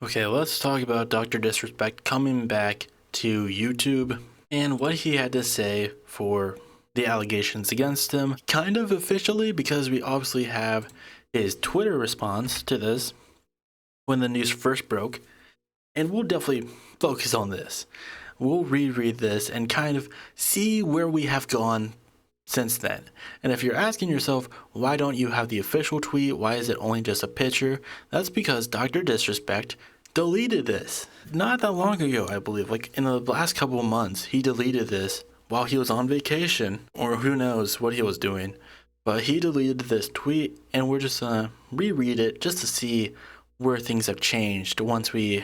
Okay, let's talk about Dr. Disrespect coming back to YouTube and what he had to say for the allegations against him. Kind of officially, because we obviously have his Twitter response to this when the news first broke. And we'll definitely focus on this. We'll reread this and kind of see where we have gone since then. And if you're asking yourself, why don't you have the official tweet? Why is it only just a picture? That's because Dr. Disrespect deleted this. Not that long ago, I believe. Like in the last couple of months, he deleted this while he was on vacation, or who knows what he was doing. But he deleted this tweet, and we're just gonna reread it just to see where things have changed once we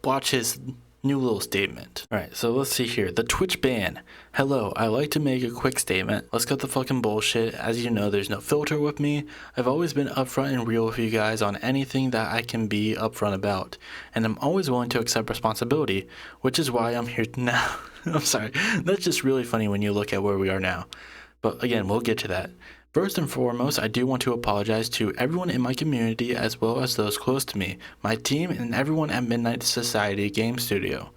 watch his new little statement. Alright, so let's see here. The Twitch ban. Hello, I like to make a quick statement. Let's cut the fucking bullshit. As you know, there's no filter with me. I've always been upfront and real with you guys on anything that I can be upfront about. And I'm always willing to accept responsibility, which is why I'm here now. I'm sorry. That's just really funny when you look at where we are now. But again, we'll get to that. First and foremost, I do want to apologize to everyone in my community as well as those close to me, my team, and everyone at Midnight Society Game Studio.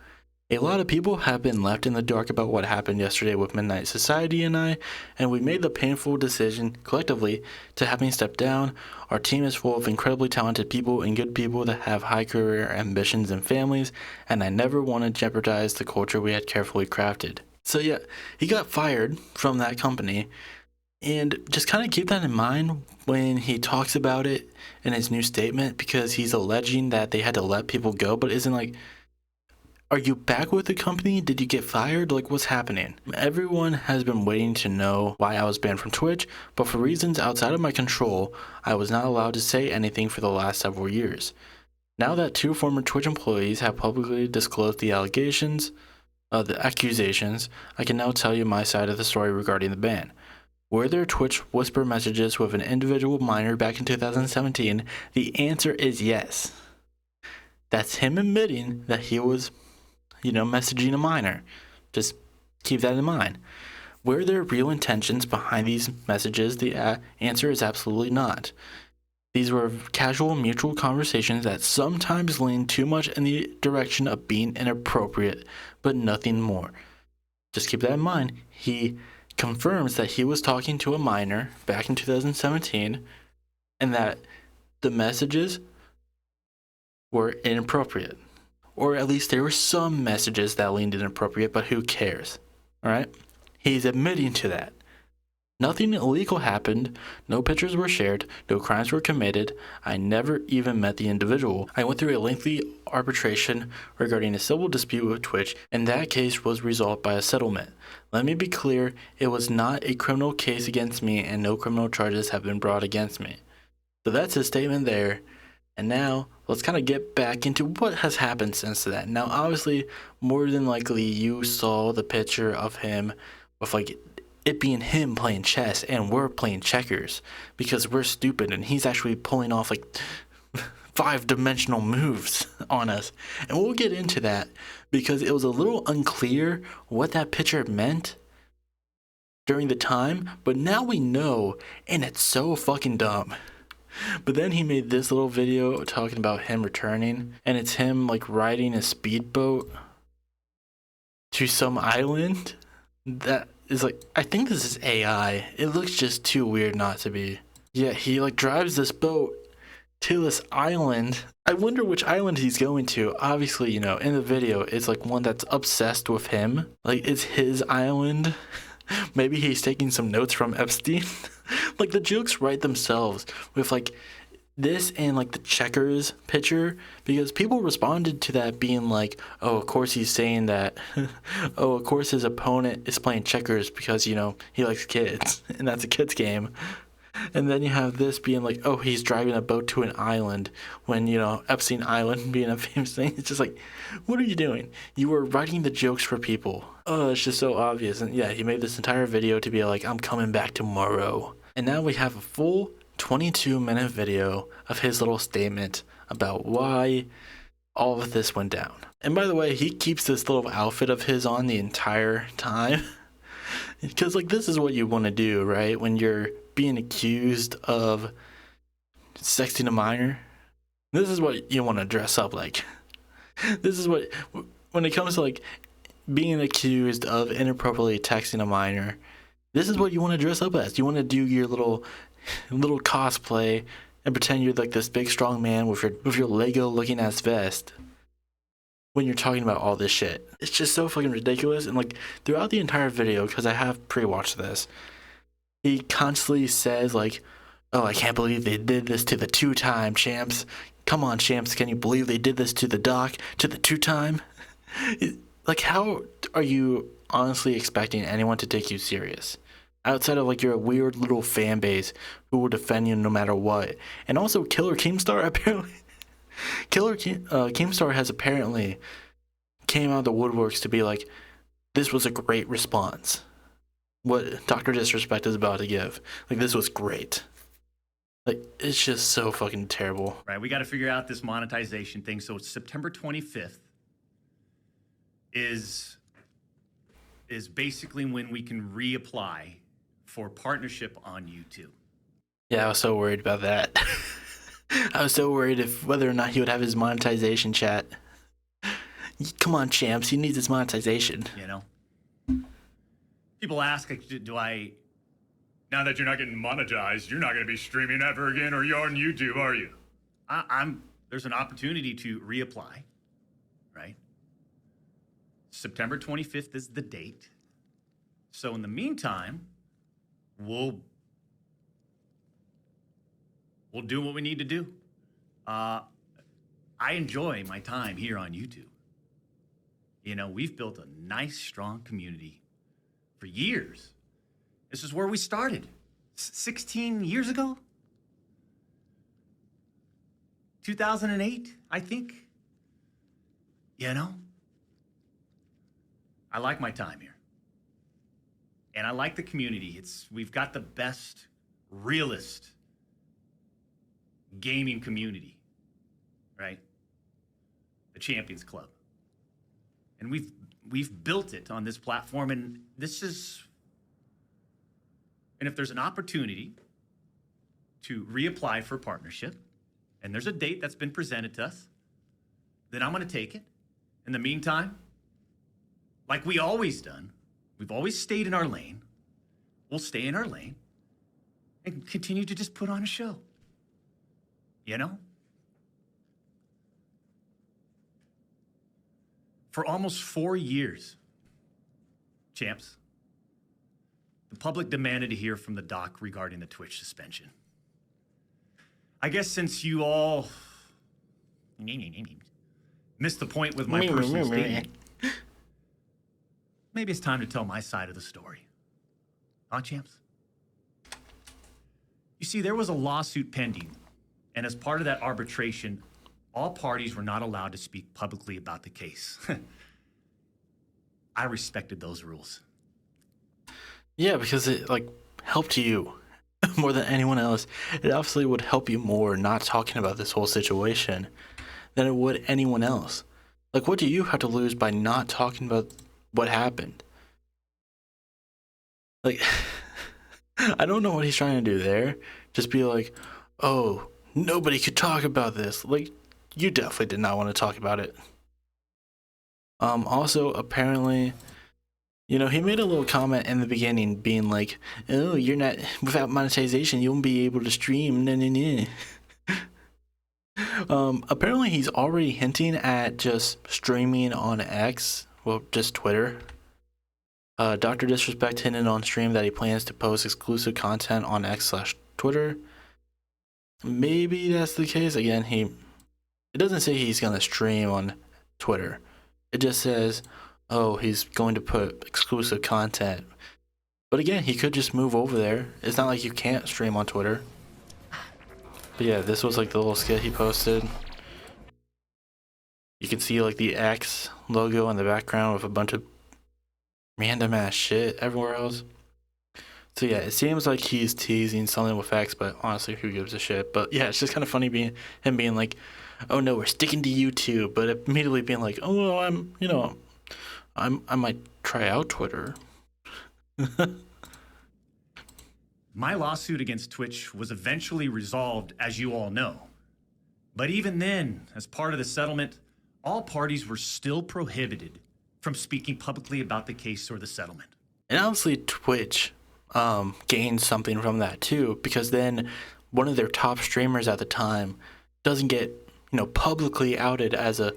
A lot of people have been left in the dark about what happened yesterday with Midnight Society and I, and we made the painful decision collectively to have me step down. Our team is full of incredibly talented people and good people that have high career ambitions and families, and I never want to jeopardize the culture we had carefully crafted. So yeah, he got fired from that company. And just kind of keep that in mind when he talks about it in his new statement, because he's alleging that they had to let people go, but isn't like, are you back with the company? Did you get fired? Like, what's happening? Everyone has been waiting to know why I was banned from Twitch, but for reasons outside of my control, I was not allowed to say anything for the last several years. Now that two former Twitch employees have publicly disclosed the accusations, I can now tell you my side of the story regarding the ban. Were there Twitch whisper messages with an individual minor back in 2017? The answer is yes. That's him admitting that he was, messaging a minor. Just keep that in mind. Were there real intentions behind these messages? The answer is absolutely not. These were casual mutual conversations that sometimes lean too much in the direction of being inappropriate, but nothing more. Just keep that in mind. He confirms that he was talking to a minor back in 2017 and that the messages were inappropriate. Or at least there were some messages that leaned inappropriate, but who cares? Alright? He's admitting to that. Nothing illegal happened, no pictures were shared, no crimes were committed, I never even met the individual. I went through a lengthy arbitration regarding a civil dispute with Twitch, and that case was resolved by a settlement. Let me be clear, it was not a criminal case against me and no criminal charges have been brought against me. So that's his statement there. And now, let's kind of get back into what has happened since that. Now, obviously, more than likely, you saw the picture of him with it being him playing chess and we're playing checkers because we're stupid and he's actually pulling off 5-dimensional moves on us. And we'll get into that because it was a little unclear what that picture meant during the time, but now we know, and it's so fucking dumb. But then he made this little video talking about him returning, and it's him riding a speedboat to some island that is I think this is AI. It looks just too weird not to be. Yeah, he drives this boat to this island. I wonder which island he's going to. Obviously, in the video, it's one that's obsessed with him. It's his island. Maybe he's taking some notes from Epstein. The jokes write themselves with this and the checkers picture, because people responded to that being oh, of course he's saying that. Oh, of course his opponent is playing checkers because he likes kids and that's a kid's game. And then you have this being oh, he's driving a boat to an island when Epstein Island being a famous thing. It's just what are you doing? You were writing the jokes for people. Oh, it's just so obvious. And yeah, he made this entire video to be I'm coming back tomorrow. And now we have a full 22-minute video of his little statement about why all of this went down. And by the way, he keeps this little outfit of his on the entire time. Because this is what you want to do, right? When you're being accused of sexting a minor. This is what you want to dress up like. This is what, when it comes to like being accused of inappropriately texting a minor, this is what you want to dress up as. You want to do your little cosplay and pretend you're like this big strong man with your Lego looking ass vest when you're talking about all this shit. It's just so fucking ridiculous. And like throughout the entire video, because I have pre-watched this, he constantly says like, oh, I can't believe they did this to the 2-time champs. Come on, champs, can you believe they did this to the doc, to the 2-time? Like, how are you honestly expecting anyone to take you serious? Outside of like your weird little fan base who will defend you no matter what. And also Killer Keemstar apparently. Keemstar has apparently came out of the woodworks to be like, this was a great response. What Dr. Disrespect is about to give. Like, this was great. Like, it's just so fucking terrible. Right, we got to figure out this monetization thing. So September 25th is basically when we can reapply for partnership on YouTube. Yeah, I was so worried about that. I was so worried whether or not he would have his monetization chat. Come on, champs, he needs his monetization. You know? People ask, do I... Now that you're not getting monetized, you're not going to be streaming ever again, or you're on YouTube, are you? There's an opportunity to reapply, right? September 25th is the date. So in the meantime, we'll do what we need to do. I enjoy my time here on YouTube. You know, we've built a nice, strong community for years. This is where we started 16 years ago. 2008, I think. You know? I like my time here. And I like the community. We've got the best, realest gaming community, right? The Champions Club. And we've built it on this platform, and and if there's an opportunity to reapply for partnership, and there's a date that's been presented to us, then I'm going to take it. In the meantime, like we always done, we've always stayed in our lane. We'll stay in our lane and continue to just put on a show. You know? For almost 4 years, champs, the public demanded to hear from the doc regarding the Twitch suspension. I guess since you all missed the point with my personal statement, maybe it's time to tell my side of the story. Huh, champs? You see, there was a lawsuit pending, and as part of that arbitration, all parties were not allowed to speak publicly about the case. I respected those rules. Yeah, because it like helped you more than anyone else. It obviously would help you more not talking about this whole situation than it would anyone else. Like, what do you have to lose by not talking about what happened? Like, I don't know what he's trying to do there. Just be like, oh, nobody could talk about this. Like, you definitely did not want to talk about it. Also, apparently, you know, he made a little comment in the beginning being like, oh, you're not, without monetization, you won't be able to stream, nah, nah, nah. Apparently he's already hinting at just streaming on X, well, just Twitter. Dr. Disrespect hinted on stream that he plans to post exclusive content on X/Twitter. Maybe that's the case. Again, it doesn't say he's gonna stream on Twitter. It just says, oh, he's going to put exclusive content. But again, he could just move over there. It's not like you can't stream on Twitter. But yeah, this was like the little skit he posted. You can see like the X logo in the background with a bunch of random ass shit everywhere else. So yeah, it seems like he's teasing something with X, but honestly, who gives a shit? But yeah, it's just kind of funny him being like, oh no, we're sticking to YouTube, but immediately being like, oh well, I might try out Twitter. My lawsuit against Twitch was eventually resolved, as you all know. But even then, as part of the settlement, all parties were still prohibited from speaking publicly about the case or the settlement. And obviously Twitch gained something from that too, because then one of their top streamers at the time doesn't get, publicly outed as a,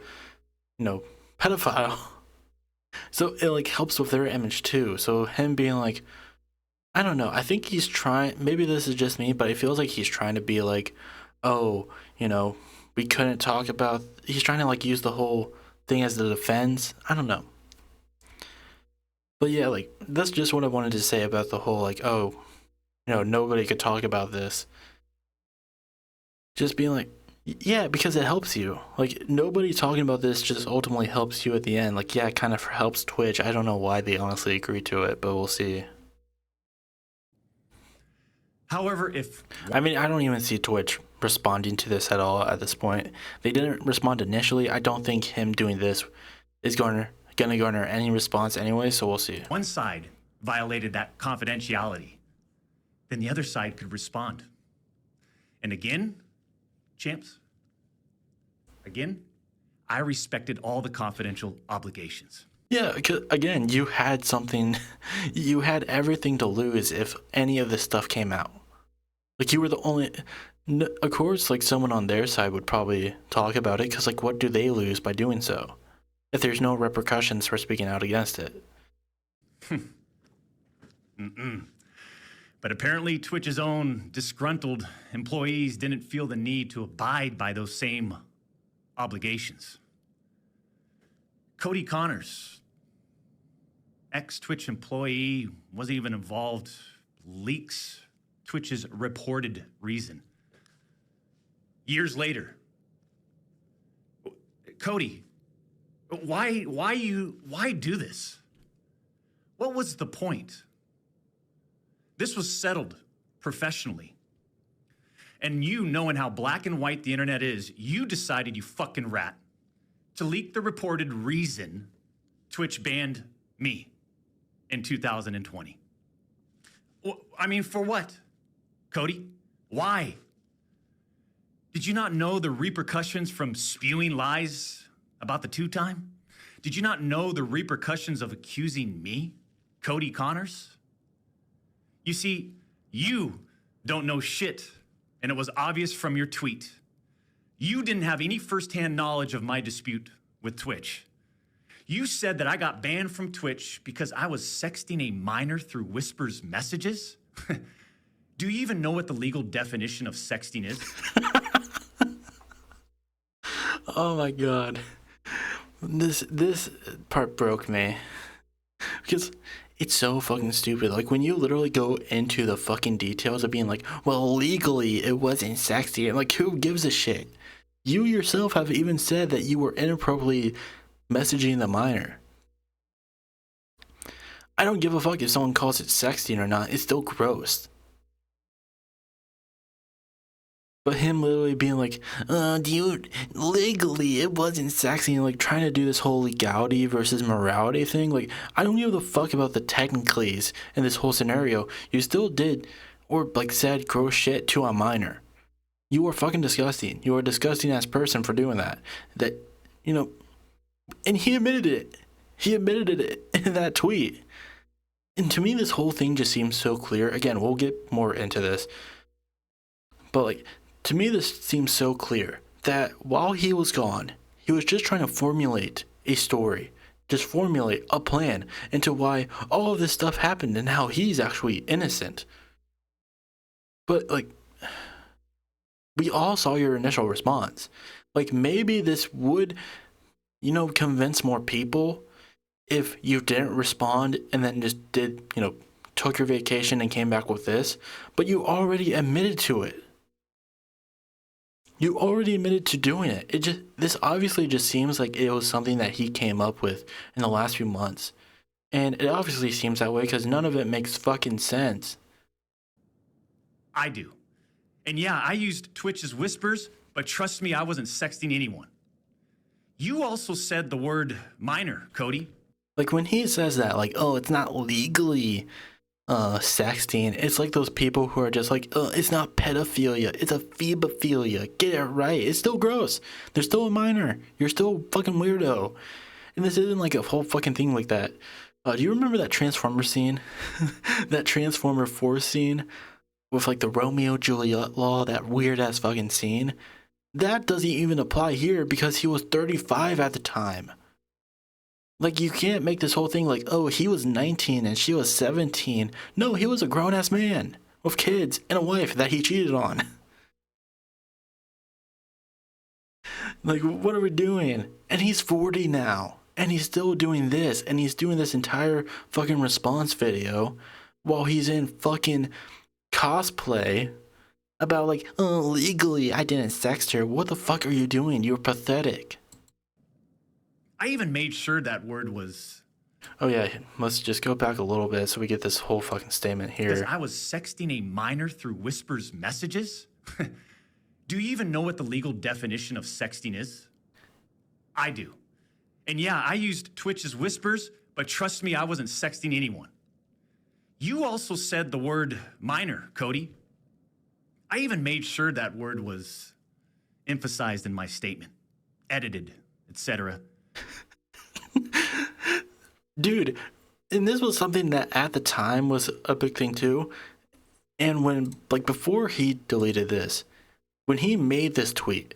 pedophile. So it like helps with their image too. So him being like, I don't know, I think he's trying, maybe this is just me, but it feels like he's trying to be like, oh, we couldn't talk about, he's trying to like use the whole thing as the defense. I don't know. But yeah, like, that's just what I wanted to say about the whole, like, oh, nobody could talk about this. Just being like, yeah, because it helps you. Like, nobody talking about this just ultimately helps you at the end. Like, yeah, it kind of helps Twitch. I don't know why they honestly agreed to it, but we'll see. However, I don't even see Twitch responding to this at all at this point. They didn't respond initially. I don't think him doing this is going to garner any response anyway, so we'll see. one side violated that confidentiality, then the other side could respond. And again, champs, I respected all the confidential obligations. Yeah, because again, you had everything to lose if any of this stuff came out. Like, you were the only, of course, like, someone on their side would probably talk about it, because, like, what do they lose by doing so? If there's no repercussions for speaking out against it. But apparently Twitch's own disgruntled employees didn't feel the need to abide by those same obligations. Cody Connors, ex-Twitch employee, wasn't even involved, leaks Twitch's reported reason. Years later, Cody, why do this? What was the point? This was settled professionally. And you, knowing how black and white the internet is, you decided, you fucking rat, to leak the reported reason Twitch banned me in 2020. For what? Cody, why? Did you not know the repercussions from spewing lies about the two-time? Did you not know the repercussions of accusing me, Cody Connors? You see, you don't know shit, and it was obvious from your tweet. You didn't have any firsthand knowledge of my dispute with Twitch. You said that I got banned from Twitch because I was sexting a minor through Whisper's messages? Do you even know what the legal definition of sexting is? Oh my god. This part broke me. Because it's so fucking stupid. Like, when you literally go into the fucking details of being like, well, legally it wasn't sexy, and like, who gives a shit? You yourself have even said that you were inappropriately messaging the minor. I don't give a fuck if someone calls it sexting or not. It's still gross. But him literally being like, dude, legally it wasn't sexy, and like trying to do this whole legality versus morality thing. Like, I don't give a fuck about the technicalities in this whole scenario. You still did, or like said, gross shit to a minor. You are fucking disgusting. You are a disgusting ass person for doing that. And he admitted it. He admitted it in that tweet. And to me, this whole thing just seems so clear. Again, we'll get more into this. But like, to me, this seems so clear that while he was gone, he was just trying to formulate a story, just formulate a plan into why all of this stuff happened and how he's actually innocent. But like, we all saw your initial response. Like, maybe this would, convince more people if you didn't respond and then just did, took your vacation and came back with this. But you already admitted to it. You already admitted to doing it. This obviously just seems like it was something that he came up with in the last few months. And it obviously seems that way because none of it makes fucking sense. I do. And yeah, I used Twitch's whispers, but trust me, I wasn't sexting anyone. You also said the word minor, Cody. Like, when he says that, like, oh, it's not legally sexting. It's like those people who are just like, it's not pedophilia, it's a phebophilia. Get it right. It's still gross. They're still a minor. You're still a fucking weirdo. And this isn't like a whole fucking thing like that. Do you remember that Transformer scene? That Transformer 4 scene with like the Romeo Juliet law, that weird ass fucking scene? That doesn't even apply here because he was 35 at the time. Like, you can't make this whole thing like, oh, he was 19 and she was 17. No, he was a grown-ass man with kids and a wife that he cheated on. Like, what are we doing? And he's 40 now. And he's still doing this. And he's doing this entire fucking response video while he's in fucking cosplay about like, oh, legally, I didn't sext her. What the fuck are you doing? You're pathetic. I even made sure that word was... Oh yeah, let's just go back a little bit so we get this whole fucking statement here. I was sexting a minor through Whisper's messages? Do you even know what the legal definition of sexting is? I do. And yeah, I used Twitch's Whispers, but trust me, I wasn't sexting anyone. You also said the word minor, Cody. I even made sure that word was emphasized in my statement, edited, etc. Dude, and this was something that at the time was a big thing too. And when, like, before he deleted this, when he made this tweet,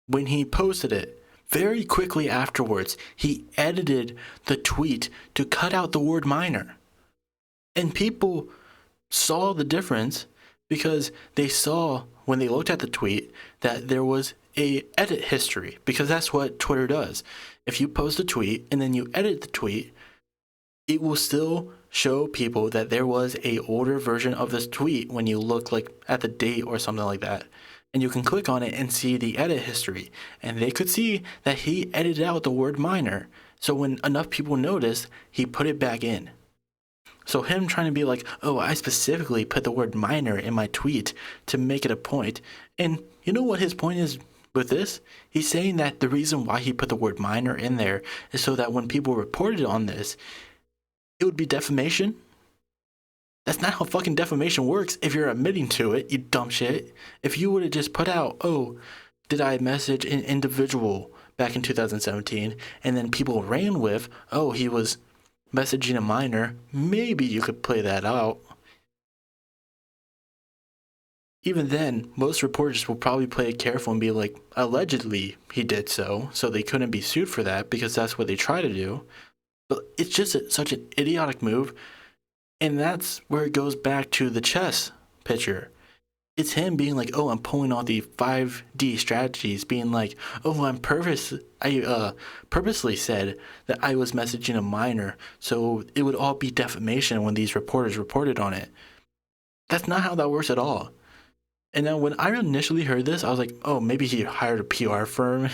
when he posted it, very quickly afterwards, he edited the tweet to cut out the word minor. And people saw the difference because they saw, when they looked at the tweet, that there was a edit history, because that's what Twitter does. If you post a tweet and then you edit the tweet, it will still show people that there was a older version of this tweet when you look like at the date or something like that. And you can click on it and see the edit history. And they could see that he edited out the word minor. So when enough people noticed, he put it back in. So him trying to be like, oh, I specifically put the word minor in my tweet to make it a point. And you know what his point is with this? He's saying that the reason why he put the word minor in there is so that when people reported on this, it would be defamation. That's not how fucking defamation works if you're admitting to it, you dumb shit. If you would have just put out, oh, did I message an individual back in 2017, and then people ran with, oh, he was messaging a minor, maybe you could play that out. Even then, most reporters will probably play it careful and be like, allegedly he did so they couldn't be sued for that because that's what they try to do. But it's just such an idiotic move. And that's where it goes back to the chess picture. It's him being like, oh, I'm pulling all the 5D strategies, being like, oh, I purposely said that I was messaging a minor, so it would all be defamation when these reporters reported on it. That's not how that works at all. And then when I initially heard this, I was like, oh, maybe he hired a PR firm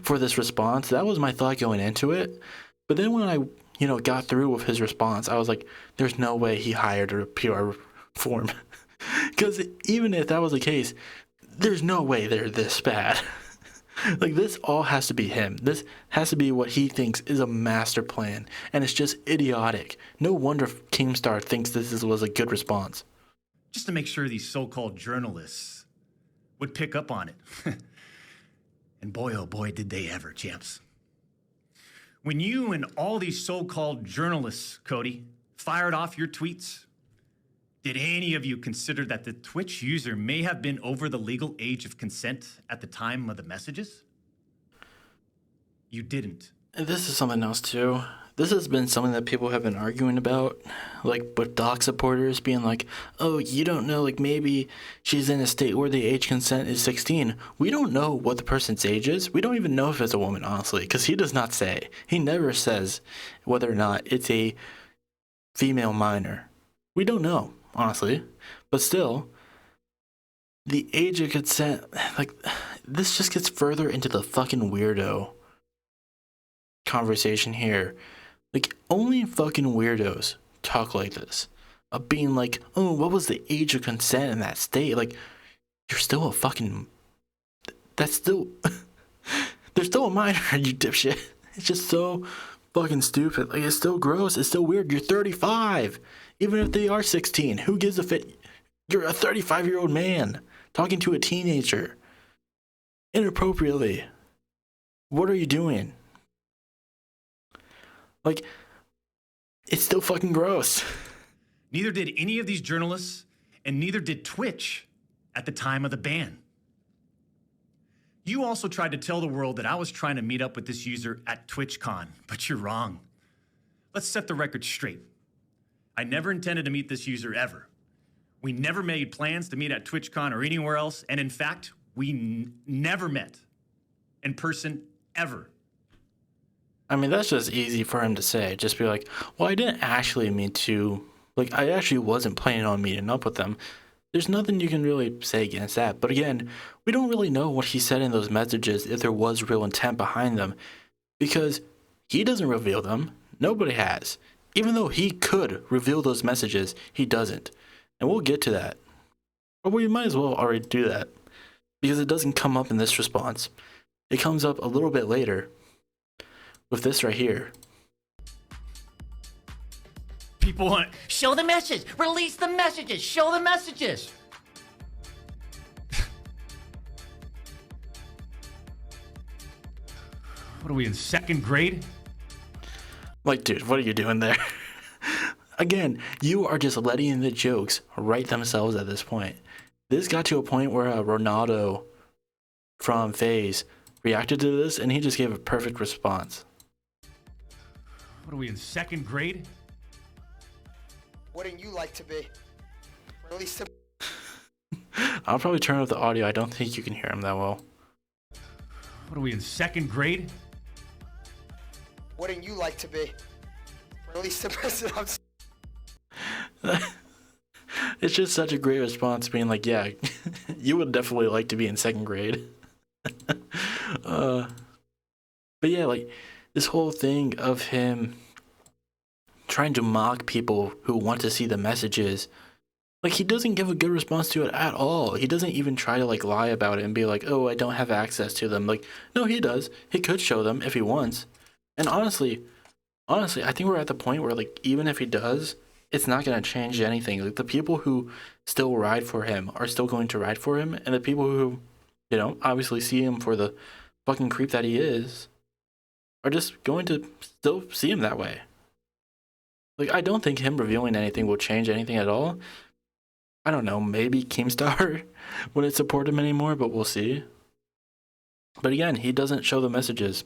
for this response. That was my thought going into it. But then when I got through with his response, I was like, there's no way he hired a PR firm. Because even if that was the case, there's no way they're this bad. Like, this all has to be him. This has to be what he thinks is a master plan. And it's just idiotic. No wonder Keemstar thinks this was a good response. Just to make sure these so-called journalists would pick up on it. And boy, oh boy, did they ever, champs. When you and all these so-called journalists, Cody, fired off your tweets, did any of you consider that the Twitch user may have been over the legal age of consent at the time of the messages? You didn't. And this is something else too. This has been something that people have been arguing about, like with doc supporters being like, oh, you don't know, like maybe she's in a state where the age consent is 16. We don't know what the person's age is. We don't even know if it's a woman, honestly, because he does not say. He never says whether or not it's a female minor. We don't know, honestly. But still, the age of consent, like, this just gets further into the fucking weirdo conversation here. Like, only fucking weirdos talk like this. Of being like, oh, what was the age of consent in that state? Like, you're still a fucking... That's still... They're still a minor, you dipshit. It's just so fucking stupid. Like, it's still gross. It's still weird. You're 35. Even if they are 16, who gives a fit? You're a 35-year-old man talking to a teenager inappropriately. What are you doing? Like, it's still fucking gross. Neither did any of these journalists, and neither did Twitch at the time of the ban. You also tried to tell the world that I was trying to meet up with this user at TwitchCon, but you're wrong. Let's set the record straight. I never intended to meet this user ever. We never made plans to meet at TwitchCon or anywhere else, and in fact, we never met in person ever. I mean, that's just easy for him to say. Just be like, well, I didn't actually mean to. Like, I actually wasn't planning on meeting up with them. There's nothing you can really say against that. But again, we don't really know what he said in those messages, if there was real intent behind them, because he doesn't reveal them. Nobody has. Even though he could reveal those messages, he doesn't. And we'll get to that. But we might as well already do that, because it doesn't come up in this response. It comes up a little bit later with this right here. People want to show the message, release the messages, show the messages. What are we in second grade? Like, dude, what are you doing there? Again, you are just letting the jokes write themselves at this point. This got to a point where Ronaldo from FaZe reacted to this, and he just gave a perfect response. What are we in second grade? Wouldn't you like to be? Release the... I'll probably turn off the audio. I don't think you can hear him that well. What are we in second grade? Wouldn't you like to be? Release the message. It's just such a great response, being like, yeah, you would definitely like to be in second grade. But yeah, like, this whole thing of him trying to mock people who want to see the messages, like, he doesn't give a good response to it at all. He doesn't even try to, like, lie about it and be like, oh, I don't have access to them. Like, no, he does. He could show them if he wants. And honestly, I think we're at the point where, like, even if he does, it's not going to change anything. Like, the people who still ride for him are still going to ride for him, and the people who, you know, obviously see him for the fucking creep that he is are just going to still see him that way. Like, I don't think him revealing anything will change anything at all. I don't know, maybe Keemstar wouldn't support him anymore, but we'll see. But again, he doesn't show the messages.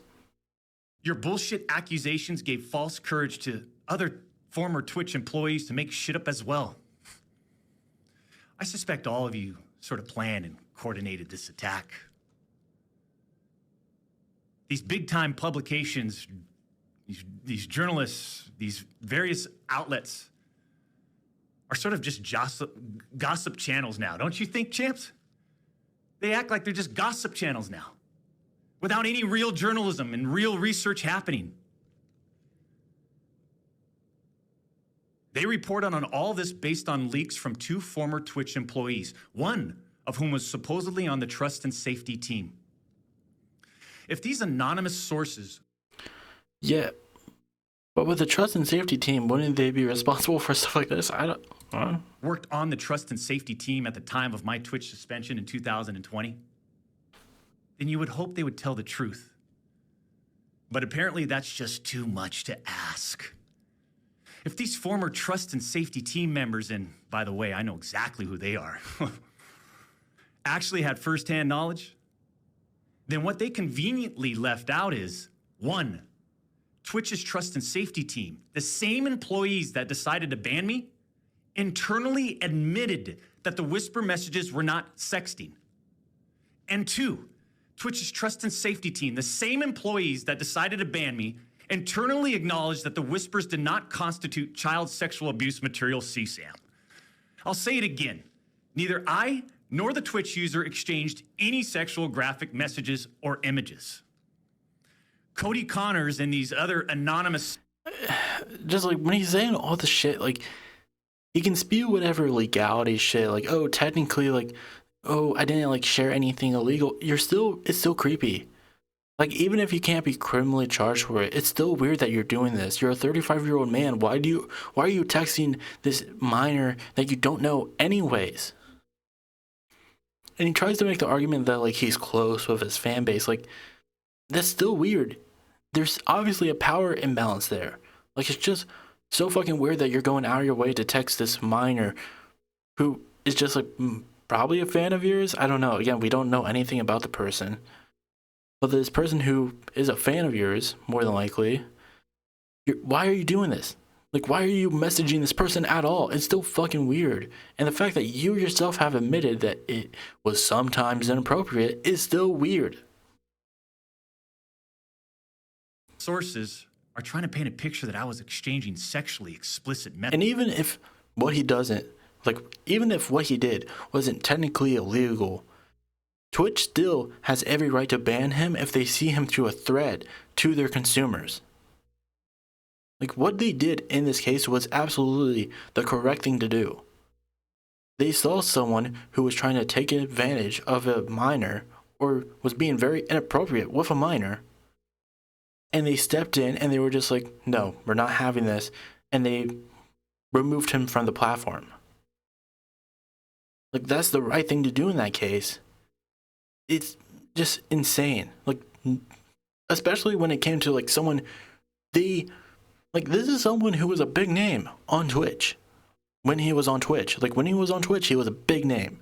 Your bullshit accusations gave false courage to other former Twitch employees to make shit up as well. I suspect all of you sort of planned and coordinated this attack. These big-time publications, these journalists, these various outlets are sort of just gossip channels now. Don't you think, champs? They act like they're just gossip channels now, without any real journalism and real research happening. They reported on all this based on leaks from two former Twitch employees, one of whom was supposedly on the trust and safety team. If these anonymous sources... Yeah, but with the trust and safety team, wouldn't they be responsible for stuff like this? I don't know. Worked on the trust and safety team at the time of my Twitch suspension in 2020, then you would hope they would tell the truth. But apparently that's just too much to ask. If these former trust and safety team members, and by the way, I know exactly who they are, actually had firsthand knowledge, then what they conveniently left out is, one, Twitch's trust and safety team, the same employees that decided to ban me, internally admitted that the whisper messages were not sexting. And two, Twitch's trust and safety team, the same employees that decided to ban me, internally acknowledged that the whispers did not constitute child sexual abuse material CSAM. I'll say it again. Neither I nor the Twitch user exchanged any sexual graphic messages or images. Cody Connors and these other anonymous... Just like when he's saying all the shit, like, he can spew whatever legality shit, like, oh, technically, like, oh, I didn't, like, share anything illegal. It's still creepy. Like, even if you can't be criminally charged for it, it's still weird that you're doing this. You're a 35-year-old man. Why are you texting this minor that you don't know anyways? And he tries to make the argument that, like, he's close with his fan base. Like, that's still weird. There's obviously a power imbalance there. Like, it's just so fucking weird that you're going out of your way to text this minor who is just, like, probably a fan of yours. I don't know. Again, we don't know anything about the person. But this person who is a fan of yours, more than likely, why are you doing this? Like, why are you messaging this person at all? It's still fucking weird. And the fact that you yourself have admitted that it was sometimes inappropriate is still weird. Sources are trying to paint a picture that I was exchanging sexually explicit messages. And even if what he doesn't, like, even if what he did wasn't technically illegal, Twitch still has every right to ban him if they see him through a threat to their consumers. Like, what they did in this case was absolutely the correct thing to do. They saw someone who was trying to take advantage of a minor or was being very inappropriate with a minor, and they stepped in and they were just like, no, we're not having this, and they removed him from the platform. Like, that's the right thing to do in that case. It's just insane. Like, especially when it came to, like, someone, this is someone who was a big name on Twitch when he was on Twitch. Like, when he was on Twitch, he was a big name.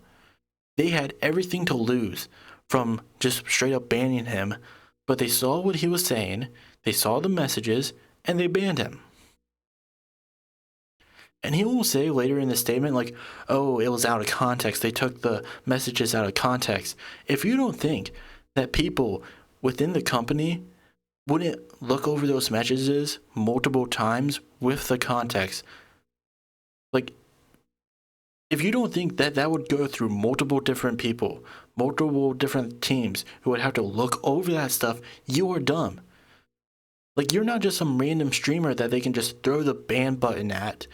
They had everything to lose from just straight up banning him, but they saw what he was saying, they saw the messages, and they banned him. And he will say later in the statement, like, oh, it was out of context. They took the messages out of context. If you don't think that people within the company wouldn't look over those messages multiple times with the context, like, if you don't think that that would go through multiple different people, multiple different teams who would have to look over that stuff, you are dumb. Like, you're not just some random streamer that they can just throw the ban button at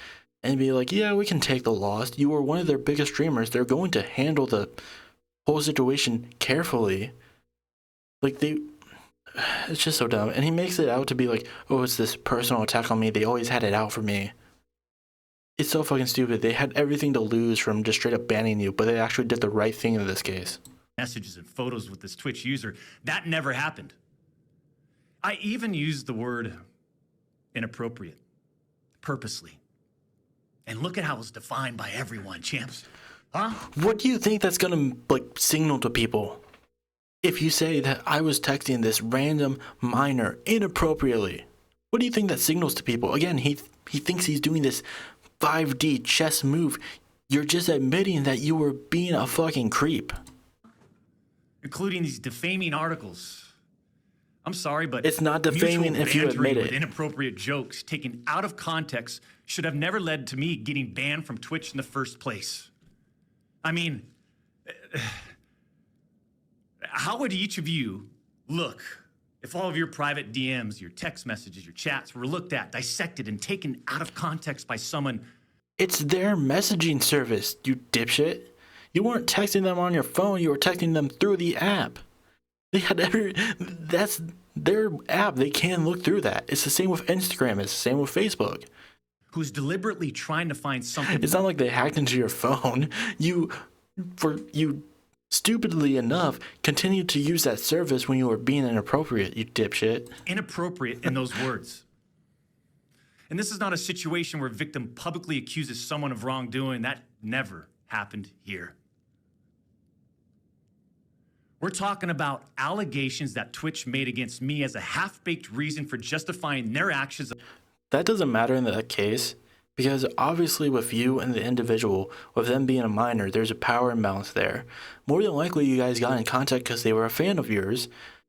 and be like, yeah, we can take the loss. You are one of their biggest streamers. They're going to handle the whole situation carefully. Like, it's just so dumb. And he makes it out to be like, oh, it's this personal attack on me. They always had it out for me. It's so fucking stupid. They had everything to lose from just straight up banning you, but they actually did the right thing in this case. Messages and photos with this Twitch user. That never happened. I even used the word inappropriate purposely. And look at how it's defined by everyone, champs. Huh? What do you think that's gonna, like, signal to people? If you say that I was texting this random minor inappropriately, what do you think that signals to people? Again, he thinks he's doing this 5D chess move. You're just admitting that you were being a fucking creep. Including these defaming articles. I'm sorry, but it's not defaming if you admit it. With inappropriate jokes taken out of context should have never led to me getting banned from Twitch in the first place. I mean, how would each of you look if all of your private DMs, your text messages, your chats were looked at, dissected, and taken out of context by someone? It's their messaging service, you dipshit. You weren't texting them on your phone, you were texting them through the app. That's their app. They can look through that. It's the same with Instagram. It's the same with Facebook. Who's deliberately trying to find something. It's not like they hacked into your phone. You stupidly enough continued to use that service when you were being inappropriate, you dipshit. Inappropriate in those words. And this is not a situation where a victim publicly accuses someone of wrongdoing. That never happened here. We're talking about allegations that Twitch made against me as a half-baked reason for justifying their actions. That doesn't matter in that case, because obviously with you and the individual, with them being a minor, there's a power imbalance there. More than likely, you guys got in contact because they were a fan of yours,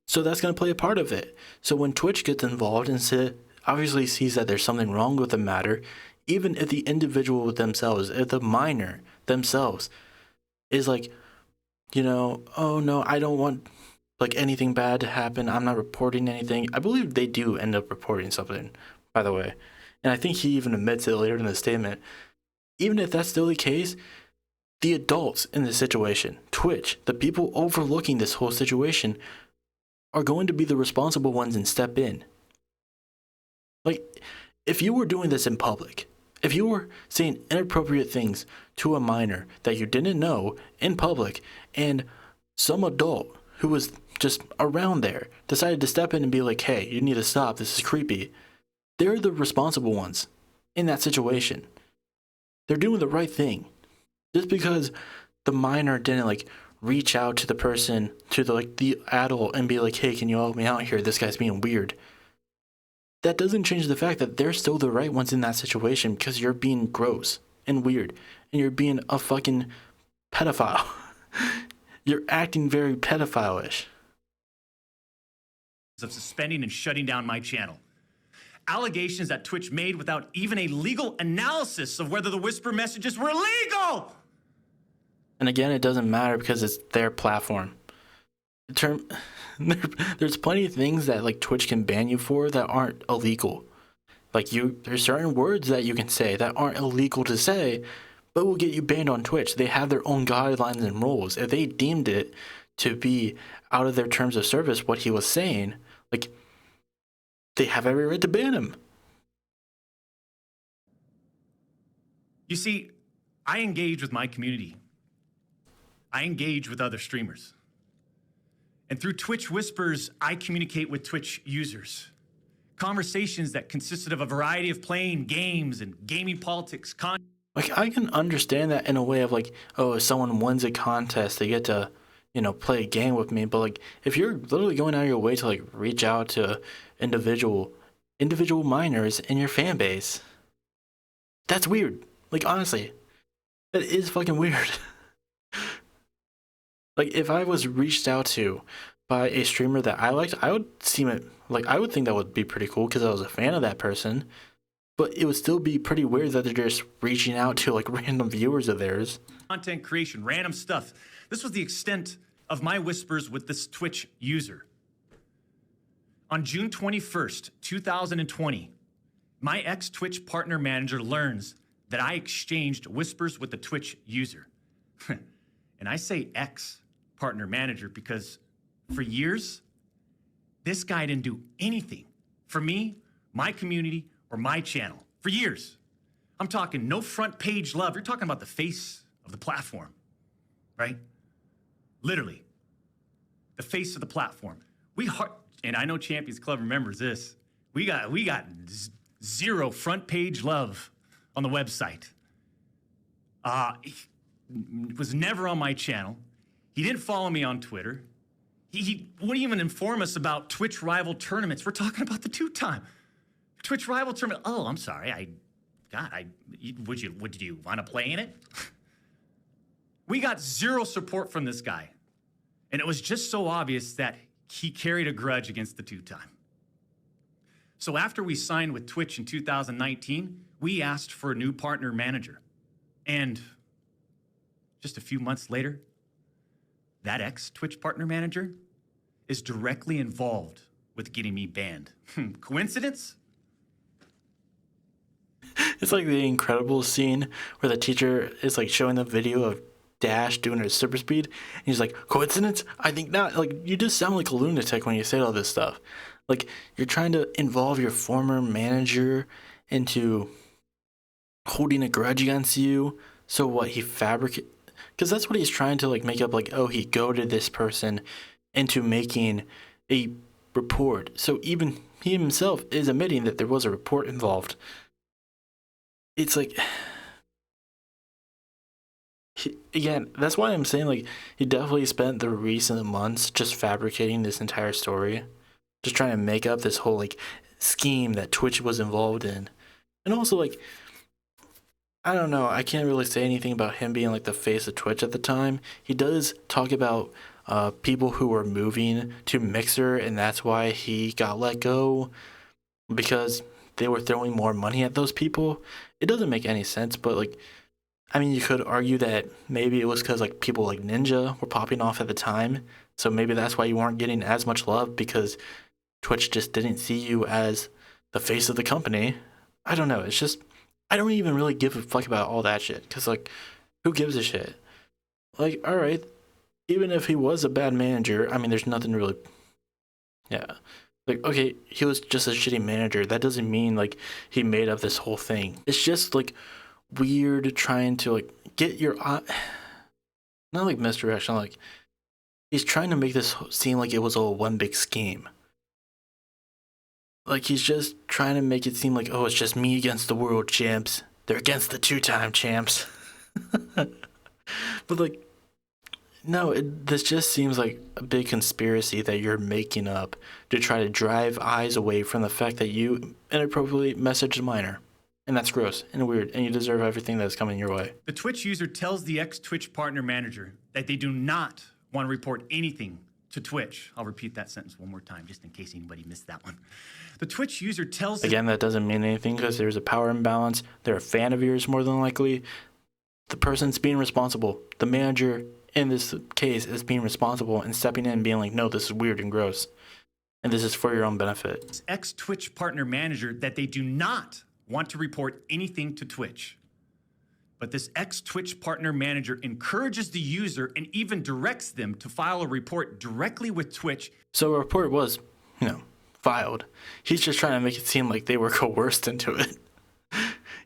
so that's going to play a part of it. So when Twitch gets involved and obviously sees that there's something wrong with the matter, even if the individual themselves, if the minor themselves is like, you know, oh no, I don't want like anything bad to happen, I'm not reporting anything. I believe they do end up reporting something, by the way. And I think he even admits it later in the statement. Even if that's still the case, the adults in this situation, Twitch, the people overlooking this whole situation, are going to be the responsible ones and step in. Like, if you were doing this in public, if you were saying inappropriate things to a minor that you didn't know in public, and some adult who was just around there decided to step in and be like, hey, you need to stop, this is creepy, they're the responsible ones in that situation. They're doing the right thing. Just because the minor didn't like reach out to the person, to the adult, and be like, hey, can you help me out here? This guy's being weird. That doesn't change the fact that they're still the right ones in that situation, because you're being gross and weird, and you're being a fucking pedophile. You're acting very pedophile-ish. Of suspending and shutting down my channel. Allegations that Twitch made without even a legal analysis of whether the whisper messages were legal. And again, it doesn't matter because it's their platform. There's plenty of things that like Twitch can ban you for that aren't illegal. Like there's certain words that you can say that aren't illegal to say, but will get you banned on Twitch. They have their own guidelines and rules. If they deemed it to be out of their terms of service, what he was saying, like, they have every right to ban him. You see, I engage with my community. I engage with other streamers. And through Twitch Whispers, I communicate with Twitch users. Conversations that consisted of a variety of playing games and gaming politics. Like, I can understand that in a way of like, oh, if someone wins a contest, they get to, play a game with me. But like, if you're literally going out of your way to like reach out to individual minors in your fan base, that's weird. Like, honestly, that is fucking weird. Like, if I was reached out to by a streamer that I liked, I would seem it like I would think that would be pretty cool because I was a fan of that person. But it would still be pretty weird that they're just reaching out to like random viewers of theirs. Content creation, random stuff. This was the extent of my whispers with this Twitch user. On June 21st, 2020, my ex-Twitch partner manager learns that I exchanged whispers with the Twitch user. And I say ex-partner manager because for years, this guy didn't do anything for me, my community, or my channel. For years. I'm talking no front page love. You're talking about the face of the platform, right? Literally, the face of the platform. And I know Champions Club remembers this. We got zero front page love on the website. He was never on my channel. He didn't follow me on Twitter. He wouldn't even inform us about Twitch rival tournaments. We're talking about the two-time Twitch rival tournament. Oh, I'm sorry. Would you want to play in it? We got zero support from this guy. And it was just so obvious that he carried a grudge against the two-time. So after we signed with Twitch in 2019, we asked for a new partner manager. And just a few months later, that ex-Twitch partner manager is directly involved with getting me banned. Coincidence? It's like the Incredibles scene where the teacher is like showing the video of Dash doing her super speed, and he's like, coincidence? I think not. Like, you just sound like a lunatic when you say all this stuff. Like, you're trying to involve your former manager into holding a grudge against you. So what, he fabricated? Because that's what he's trying to like make up, like, oh, he goaded this person into making a report. So even he himself is admitting that there was a report involved. It's like, again, that's why I'm saying, like, he definitely spent the recent months just fabricating this entire story, just trying to make up this whole like scheme that Twitch was involved in. And also, like, I don't know, I can't really say anything about him being like the face of Twitch at the time. He does talk about people who were moving to Mixer, and that's why he got let go, because they were throwing more money at those people. It doesn't make any sense, but like, I mean, you could argue that maybe it was because like people like Ninja were popping off at the time, so maybe that's why you weren't getting as much love, because Twitch just didn't see you as the face of the company. I don't know, it's just, I don't even really give a fuck about all that shit, because like, who gives a shit? Like, alright, even if he was a bad manager, I mean, there's nothing really Yeah. Like, okay, he was just a shitty manager. That doesn't mean like he made up this whole thing. It's just like weird trying to like get your not like misdirection, like he's trying to make this seem like it was all one big scheme. Like he's just trying to make it seem like, oh, it's just me against the world champs. They're against the 2-time champs. But like, no, this just seems like a big conspiracy that you're making up to try to drive eyes away from the fact that you inappropriately messaged a minor. And that's gross and weird, and you deserve everything that's coming your way. The Twitch user tells the ex-Twitch partner manager that they do not want to report anything to Twitch. I'll repeat that sentence one more time, just in case anybody missed that one. The Twitch user tells... Again, that doesn't mean anything because there's a power imbalance. They're a fan of yours more than likely. The person's being responsible. The manager in this case is being responsible and stepping in and being like, no, this is weird and gross. And this is for your own benefit. Ex-Twitch partner manager that they do not want to report anything to Twitch. But this ex-Twitch partner manager encourages the user and even directs them to file a report directly with Twitch. So a report was, filed. He's just trying to make it seem like they were coerced into it.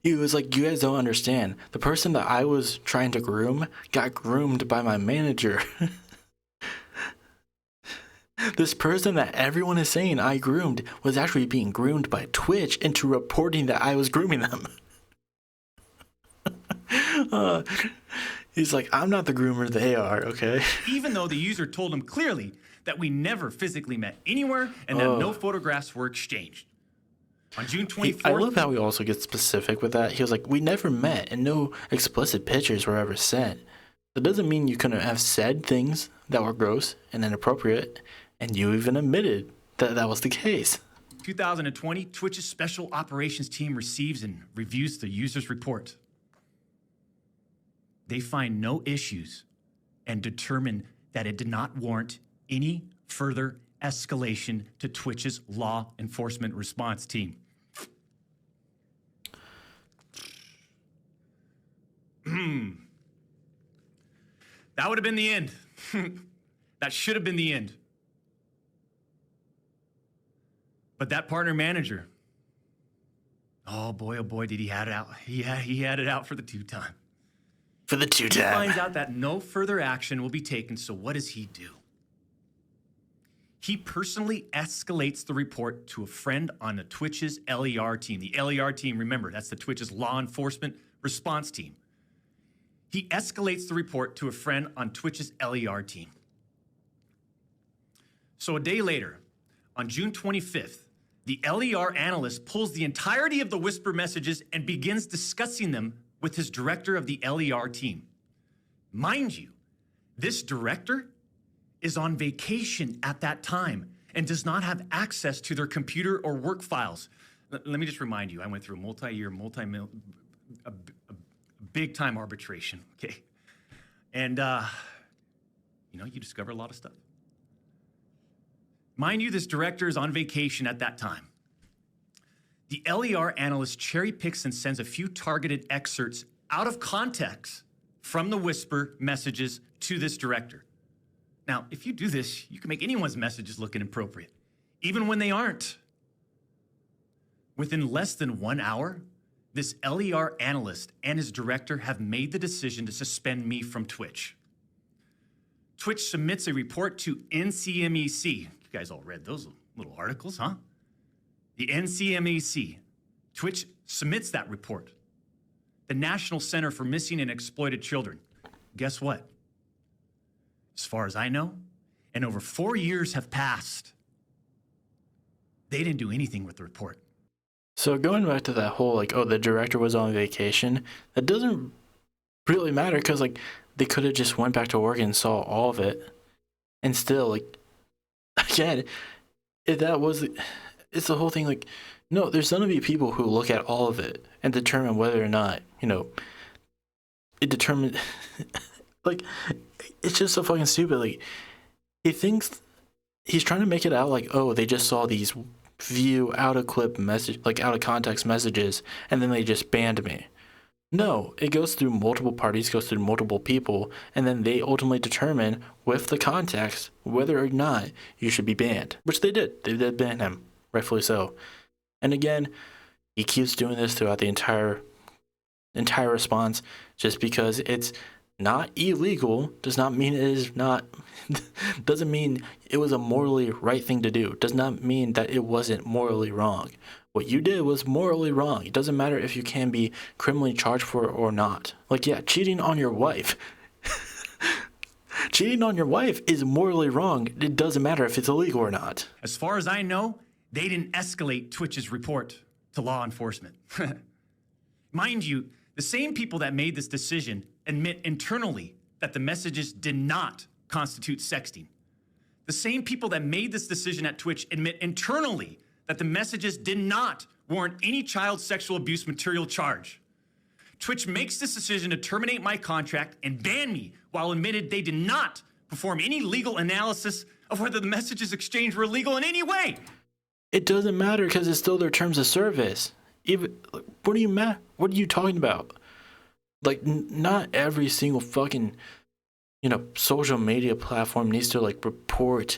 He was like, you guys don't understand. The person that I was trying to groom got groomed by my manager. This person that everyone is saying I groomed was actually being groomed by Twitch into reporting that I was grooming them. He's like, I'm not the groomer, they are, okay? Even though the user told him clearly that we never physically met anywhere and that no photographs were exchanged. On June 24th... I love how he also gets specific with that. He was like, we never met and no explicit pictures were ever sent. That doesn't mean you couldn't have said things that were gross and inappropriate, and you even admitted that that was the case. 2020, Twitch's special operations team receives and reviews the user's report. They find no issues and determine that it did not warrant any further escalation to Twitch's law enforcement response team. That would have been the end. That should have been the end. But that partner manager, oh boy, did he had it out. He had it out for the 2-time. For the 2-time. He finds out that no further action will be taken, so what does he do? He personally escalates the report to a friend on the Twitch's LER team. The LER team, remember, that's the Twitch's law enforcement response team. He escalates the report to a friend on Twitch's LER team. So a day later, on June 25th, the LER analyst pulls the entirety of the whisper messages and begins discussing them with his director of the LER team. Mind you, this director is on vacation at that time and does not have access to their computer or work files. Let me just remind you, I went through a multi-year, big-time arbitration, okay? And, you discover a lot of stuff. Mind you, this director is on vacation at that time. The LER analyst cherry picks and sends a few targeted excerpts out of context from the whisper messages to this director. Now, if you do this, you can make anyone's messages look inappropriate, even when they aren't. Within less than 1 hour, this LER analyst and his director have made the decision to suspend me from Twitch. Twitch submits a report to NCMEC. You guys all read those little articles, huh? The NCMEC. Twitch submits that report. The National Center for Missing and Exploited Children. Guess what? As far as I know, and over 4 years have passed, they didn't do anything with the report. So going back to that whole, the director was on vacation, that doesn't really matter because, they could have just went back to work and saw all of it. And still, again, if that was, it's the whole thing, no, there's going to be people who look at all of it and determine whether or not, it determined, it's just so fucking stupid. He thinks, he's trying to make it out they just saw these out of context messages and then they just banned me. No, it goes through multiple parties, goes through multiple people, and then they ultimately determine with the context whether or not you should be banned, which they did. They did ban him, rightfully so. And again, he keeps doing this throughout the entire response. Just because it's not illegal does not mean it is not doesn't mean it was a morally right thing to do. Does not mean that it wasn't morally wrong. What you did was morally wrong. It doesn't matter if you can be criminally charged for it or not. Like, yeah, cheating on your wife. Cheating on your wife is morally wrong. It doesn't matter if it's illegal or not. As far as I know, they didn't escalate Twitch's report to law enforcement. Mind you, the same people that made this decision admit internally that the messages did not constitute sexting. The same people that made this decision at Twitch admit internally that the messages did not warrant any child sexual abuse material charge. Twitch makes this decision to terminate my contract and ban me while admitted they did not perform any legal analysis of whether the messages exchanged were illegal in any way. It doesn't matter because it's still their terms of service. Even what are you talking about? Like, not every single fucking, social media platform needs to like report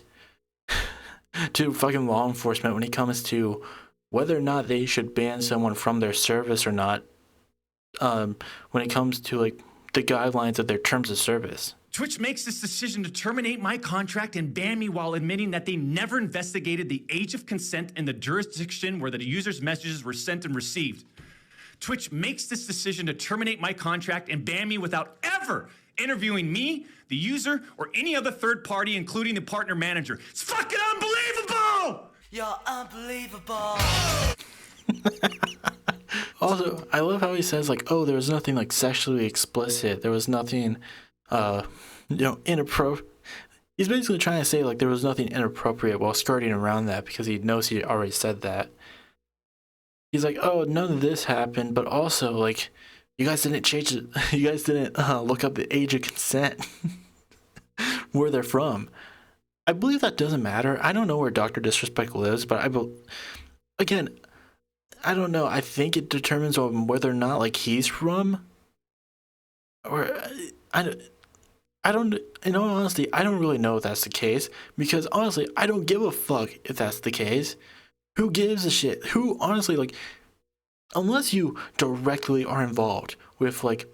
to fucking law enforcement when it comes to whether or not they should ban someone from their service or not. When it comes to like the guidelines of their terms of service. Twitch makes this decision to terminate my contract and ban me while admitting that they never investigated the age of consent in the jurisdiction where the user's messages were sent and received. Twitch makes this decision to terminate my contract and ban me without ever interviewing me, the user, or any other third party, including the partner manager. It's fucking unbelievable! You're unbelievable! Also, I love how he says, like, oh, there was nothing, like, sexually explicit. There was nothing, inappropriate. He's basically trying to say, like, there was nothing inappropriate while skirting around that because he knows he already said that. He's like, oh, none of this happened, but also, like, you guys didn't change it. You guys didn't look up the age of consent, where they're from. I believe that doesn't matter. I don't know where Dr. Disrespect lives, but again, I don't know. I think it determines on whether or not like he's from, or I don't. In all honesty, I don't really know if that's the case because honestly, I don't give a fuck if that's the case. Who gives a shit? Who honestly like, unless you directly are involved with like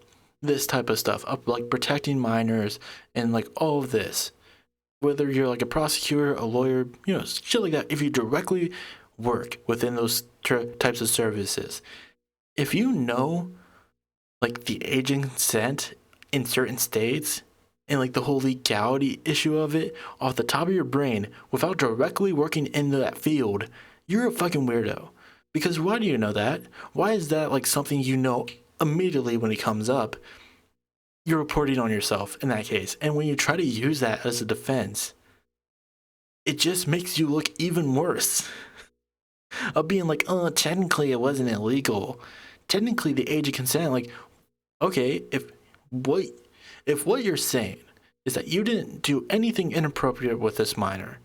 this type of stuff, of like protecting minors and like all of this, whether you're like a prosecutor, a lawyer, shit like that. If you directly work within those types of services, if you know like the age and consent in certain states and like the whole legality issue of it off the top of your brain without directly working in that field, you're a fucking weirdo. Because why do you know that? Why is that like something you know immediately when it comes up? You're reporting on yourself in that case, and when you try to use that as a defense, it just makes you look even worse. Of being like, oh, technically it wasn't illegal. Technically the age of consent, like, okay, if what you're saying is that you didn't do anything inappropriate with this minor,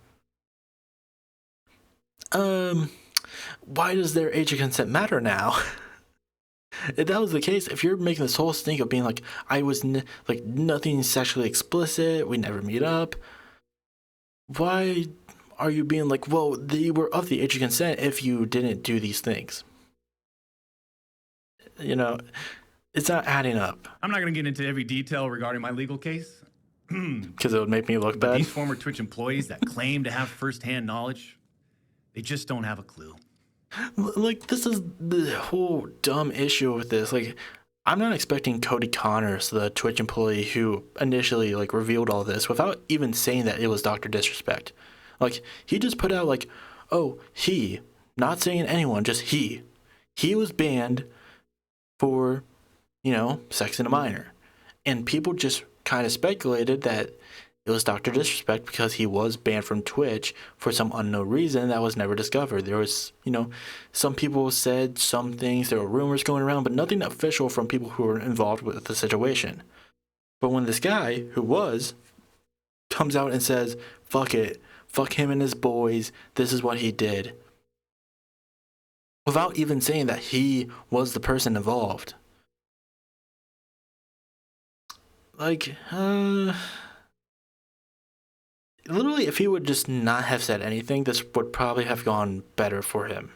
why does their age of consent matter now? If that was the case, if you're making this whole stink of being like, I was like nothing sexually explicit, we never meet up, why are you being like, well, they were of the age of consent if you didn't do these things? It's not adding up. I'm not going to get into every detail regarding my legal case. Because it would make me look But bad. these former Twitch employees that claim to have firsthand knowledge, they just don't have a clue. Like, this is the whole dumb issue with this. Like, I'm not expecting Cody Connors, the Twitch employee who initially like revealed all this, without even saying that it was Dr. Disrespect. Like, he just put out like, oh, he, not saying anyone, just he was banned for, sex in a minor. And people just kind of speculated that it was Dr. Disrespect because he was banned from Twitch for some unknown reason that was never discovered. There was, some people said some things, there were rumors going around, but nothing official from people who were involved with the situation. But when this guy, who comes out and says, fuck it, fuck him and his boys, this is what he did, without even saying that he was the person involved, Like, literally, if he would just not have said anything, this would probably have gone better for him.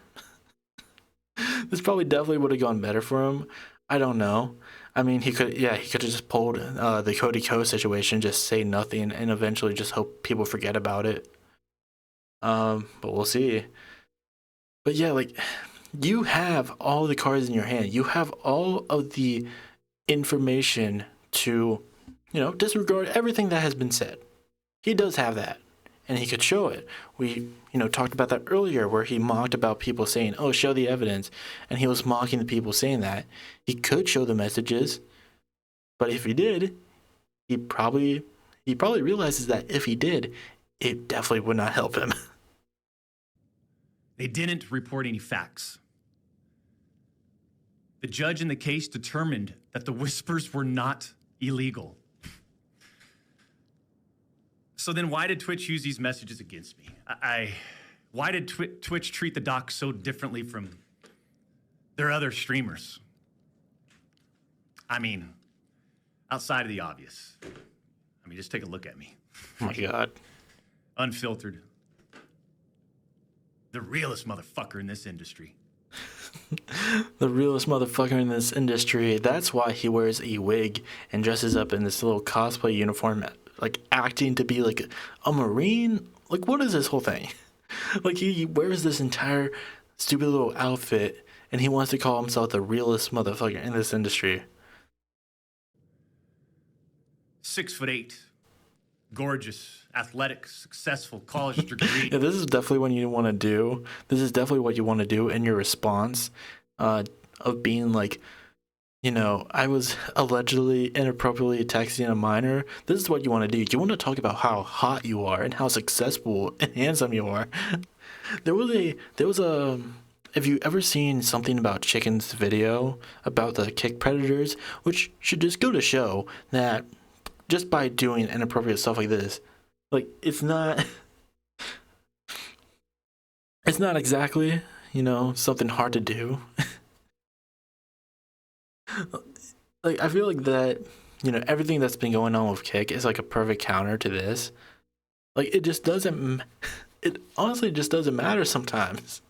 This probably definitely would have gone better for him. I don't know. I mean, he could have just pulled the Cody Ko situation, just say nothing, and eventually just hope people forget about it. But we'll see. But yeah, like, you have all the cards in your hand. You have all of the information to, disregard everything that has been said. He does have that, and he could show it. We, talked about that earlier, where he mocked about people saying, "Oh, show the evidence," and he was mocking the people saying that. He could show the messages, but if he did, he probably realizes that if he did, it definitely would not help him. They didn't report any facts. The judge in the case determined that the whispers were not illegal. So then why did Twitch use these messages against me? Why did Twitch treat the doc so differently from their other streamers? I mean, outside of the obvious. I mean, just take a look at me. Oh my God. Unfiltered. The realest motherfucker in this industry. The realest motherfucker in this industry. That's why he wears a wig and dresses up in this little cosplay uniform, like acting to be like a Marine. Like, what is this whole thing? Like, he wears this entire stupid little outfit and he wants to call himself the realest motherfucker in this industry. 6'8", gorgeous, athletic, successful, college degree. Yeah, this is definitely what you want to do. This is definitely what you want to do in your response of being like, I was allegedly inappropriately texting a minor. This is what you want to do. You want to talk about how hot you are and how successful and handsome you are. There was a have you ever seen something about Chicken's video about the kick predators, which should just go to show that just by doing inappropriate stuff like this, like, it's not exactly, something hard to do. Like, I feel like that, everything that's been going on with Kick is like a perfect counter to this. Like, it honestly just doesn't matter sometimes.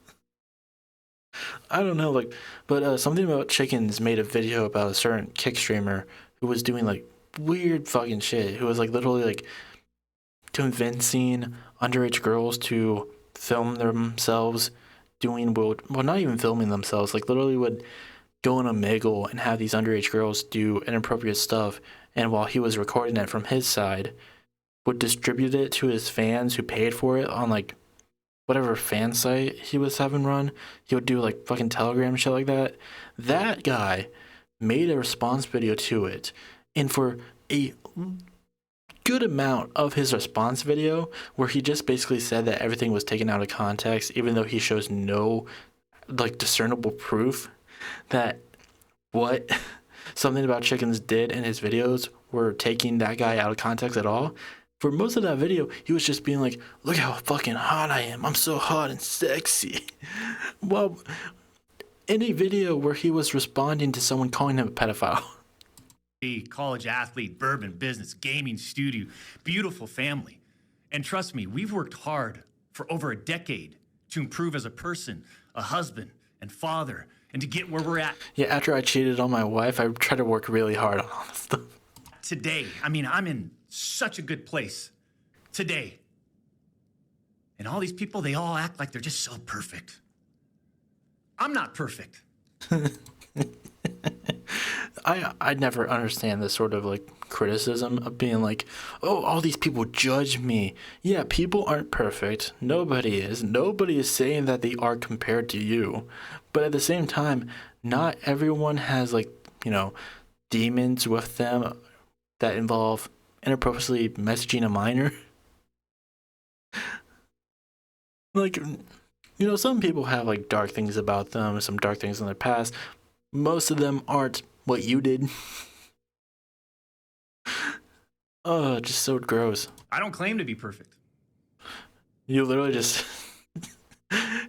I don't know, like, but something about Chickens made a video about a certain Kick streamer who was doing like weird fucking shit, who was like literally like convincing underage girls to film themselves doing, well, not even filming themselves, like literally would go on a Omegle and have these underage girls do inappropriate stuff, and while he was recording it from his side, would distribute it to his fans who paid for it on like whatever fan site he was having run. He would do like fucking Telegram shit like that. That guy made a response video to it, and for a good amount of his response video, where he just basically said that everything was taken out of context, even though he shows no like discernible proof that what something about Chickens did in his videos were taking that guy out of context at all. For most of that video, he was just being like, "Look how fucking hot I am. I'm so hot and sexy." Well, in a video where he was responding to someone calling him a pedophile. College athlete, bourbon business, gaming studio, beautiful family. And trust me, we've worked hard for over a decade to improve as a person, a husband, and father, and to get where we're at. Yeah, after I cheated on my wife, I tried to work really hard on all this stuff. Today, I mean, I'm in such a good place today. And all these people, they all act like they're just so perfect. I'm not perfect. I never understand this sort of like criticism of being like, "Oh, all these people judge me." Yeah, people aren't perfect. Nobody is. Nobody is saying that they are compared to you. But at the same time, not everyone has like, demons with them that involve inappropriately messaging a minor. Like, some people have like dark things about them, some dark things in their past. Most of them aren't what you did. Oh, just so gross. I don't claim to be perfect. You literally just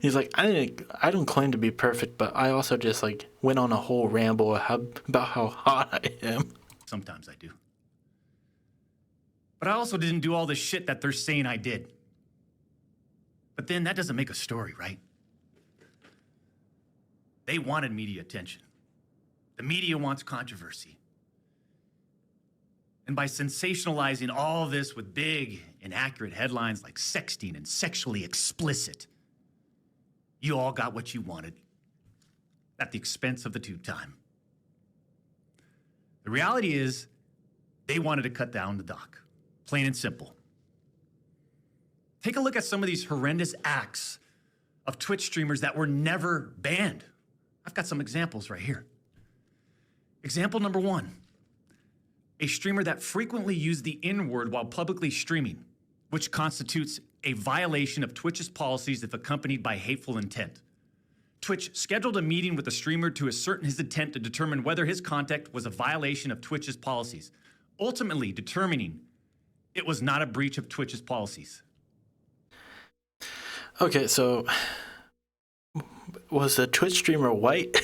he's like, I don't claim to be perfect, but I also just like went on a whole ramble about how hot I am. Sometimes I do. But I also didn't do all this shit that they're saying I did. But then that doesn't make a story, right? They wanted media attention. The media wants controversy. And by sensationalizing all this with big, inaccurate headlines like sexting and sexually explicit, you all got what you wanted at the expense of the tube time. The reality is, they wanted to cut down the doc, plain and simple. Take a look at some of these horrendous acts of Twitch streamers that were never banned. I've got some examples right here. Example number 1, a streamer that frequently used the N-word while publicly streaming, which constitutes a violation of Twitch's policies if accompanied by hateful intent. Twitch scheduled a meeting with the streamer to ascertain his intent to determine whether his conduct was a violation of Twitch's policies, ultimately determining it was not a breach of Twitch's policies. Okay, so was the Twitch streamer white?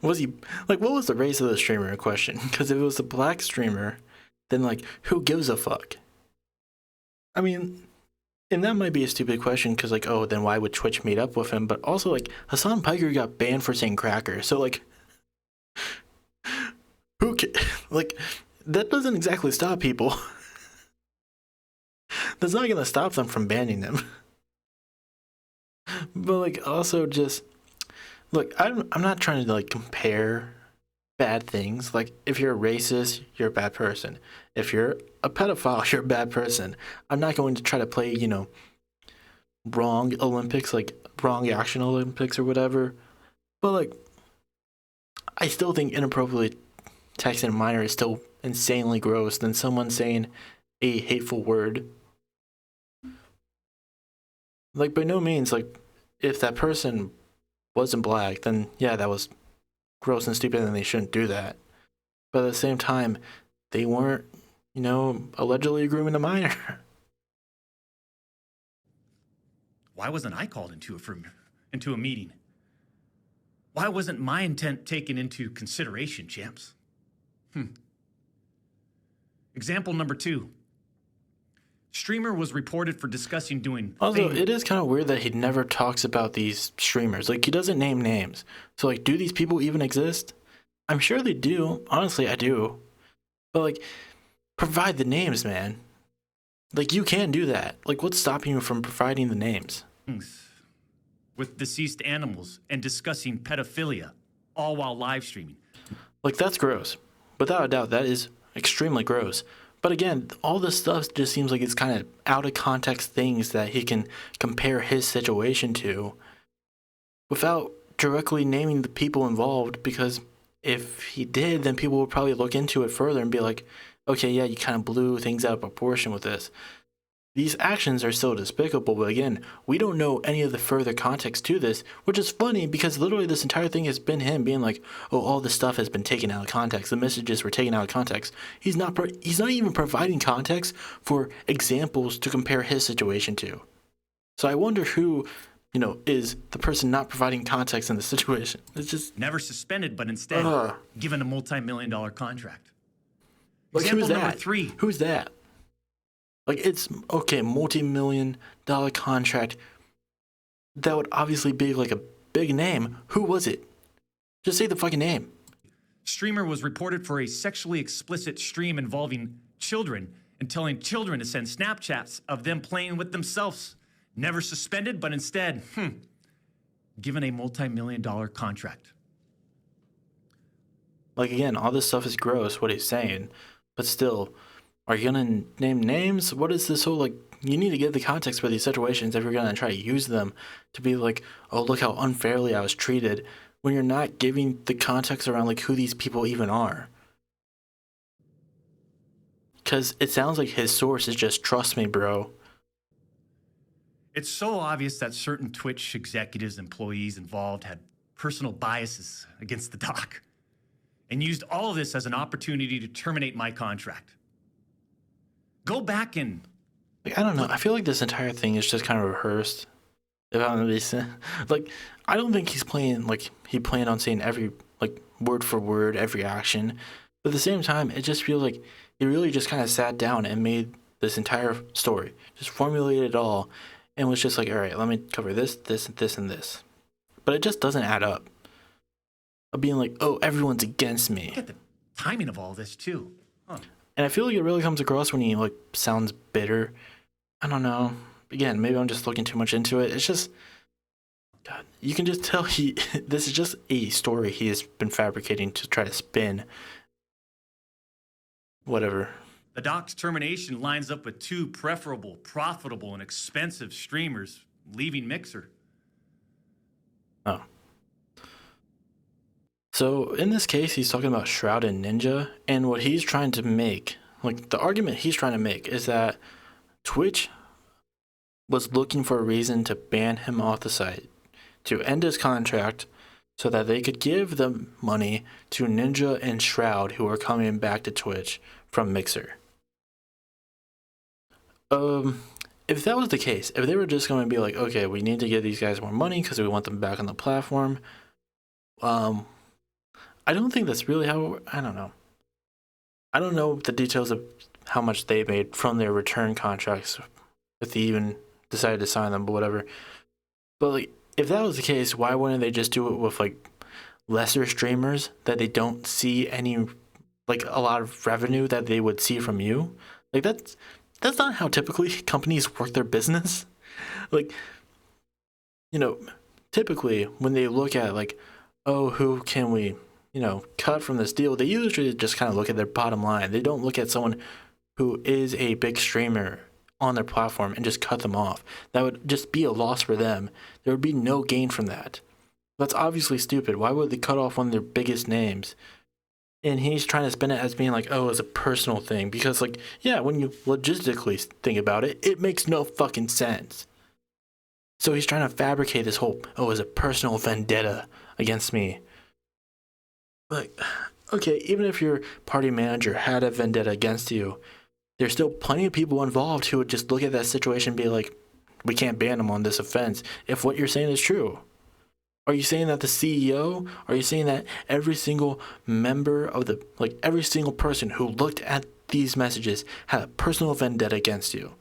Was he, like, what was the race of the streamer in question? Because if it was a black streamer, then, like, who gives a fuck? I mean, and that might be a stupid question because, like, oh, then why would Twitch meet up with him? But also, like, Hassan Piker got banned for saying cracker. So, like, like, that doesn't exactly stop people. That's not going to stop them from banning them. But, like, also just, look, I'm not trying to, like, compare bad things. Like, if you're a racist, you're a bad person. If you're a pedophile, you're a bad person. I'm not going to try to play, you know, wrong Olympics, like, wrong action Olympics or whatever. But, like, I still think inappropriately texting a minor is still insanely gross than someone saying a hateful word. Like, by no means, like, if that person wasn't black, then yeah, that was gross and stupid and they shouldn't do that. But at the same time, they weren't, you know, allegedly grooming a minor. Why wasn't I called into a meeting? Why wasn't my intent taken into consideration, champs? Example number 2. Streamer was reported for discussing doing... Also, it is kind of weird that he never talks about these streamers. Like, he doesn't name names. So, like, do these people even exist? I'm sure they do. Honestly, I do. But, like, provide the names, man. Like, you can do that. Like, what's stopping you from providing the names? With deceased animals and discussing pedophilia, all while live streaming. Like, that's gross. Without a doubt, that is extremely gross. But again, all this stuff just seems like it's kind of out of context things that he can compare his situation to without directly naming the people involved, because if he did, then people would probably look into it further and be like, okay, yeah, you kind of blew things out of proportion with this. These actions are still despicable, but again, we don't know any of the further context to this, which is funny because literally this entire thing has been him being like, oh, all this stuff has been taken out of context. The messages were taken out of context. He's not even providing context for examples to compare his situation to. So I wonder who, you know, is the person not providing context in the situation. It's just... Never suspended, but instead given a multi-million-dollar contract. Like, Example who's that? number 3. Who's that? Like, it's, okay, multi-million-dollar contract. That would obviously be, like, a big name. Who was it? Just say the fucking name. Streamer was reported for a sexually explicit stream involving children and telling children to send Snapchats of them playing with themselves. Never suspended, but instead, given a multi-million-dollar contract. Like, again, all this stuff is gross, what he's saying. But still... Are you going to name names? What is this whole, like, you need to get the context for these situations if you're going to try to use them to be like, oh, look how unfairly I was treated, when you're not giving the context around, like, who these people even are. Because it sounds like his source is just, trust me, bro. It's so obvious that certain Twitch executives, employees involved had personal biases against the doc and used all of this as an opportunity to terminate my contract. Go back and... Like, I don't know. I feel like this entire thing is just kind of rehearsed. If I'm gonna be like, I don't think he's playing, like, he planned on saying every, like, word for word, every action. But at the same time, it just feels like He really just kind of sat down and made this entire story, just formulated it all, and was just like, all right, let me cover this, this, this, and this. But it just doesn't add up. Of being like, oh, everyone's against me. Look at the timing of all this, too. Huh. And I feel like it really comes across when he like sounds bitter. I don't know. Again, maybe I'm just looking too much into it. It's just, God, you can just tell this is just a story he has been fabricating to try to spin. Whatever. The doc's termination lines up with two preferable, profitable, and expensive streamers leaving Mixer. Oh. So in this case, he's talking about Shroud and Ninja, and what he's trying to make, like the argument he's trying to make is that Twitch was looking for a reason to ban him off the site, to end his contract, so that they could give the money to Ninja and Shroud, who are coming back to Twitch from Mixer. If that was the case, if they were just going to be like, okay, we need to give these guys more money because we want them back on the platform, I don't think that's really how. I don't know. I don't know the details of how much they made from their return contracts, if they even decided to sign them, but whatever. But like, if that was the case, why wouldn't they just do it with like lesser streamers that they don't see any, like a lot of revenue that they would see from you? Like that's not how typically companies work their business. Like, typically when they look at like, oh, who can we, cut from this deal, they usually just kind of look at their bottom line. They don't look at someone who is a big streamer on their platform and just cut them off. That would just be a loss for them. There would be no gain from that. That's obviously stupid. Why would they cut off one of their biggest names? And he's trying to spin it as being like, oh, it's a personal thing. Because, like, yeah, when you logistically think about it, it makes no fucking sense. So he's trying to fabricate this whole, oh, it's a personal vendetta against me. Like, okay, even if your party manager had a vendetta against you, there's still plenty of people involved who would just look at that situation and be like, we can't ban him on this offense if what you're saying is true. Are you saying that the CEO? Are you saying that every single member of every single person who looked at these messages had a personal vendetta against you?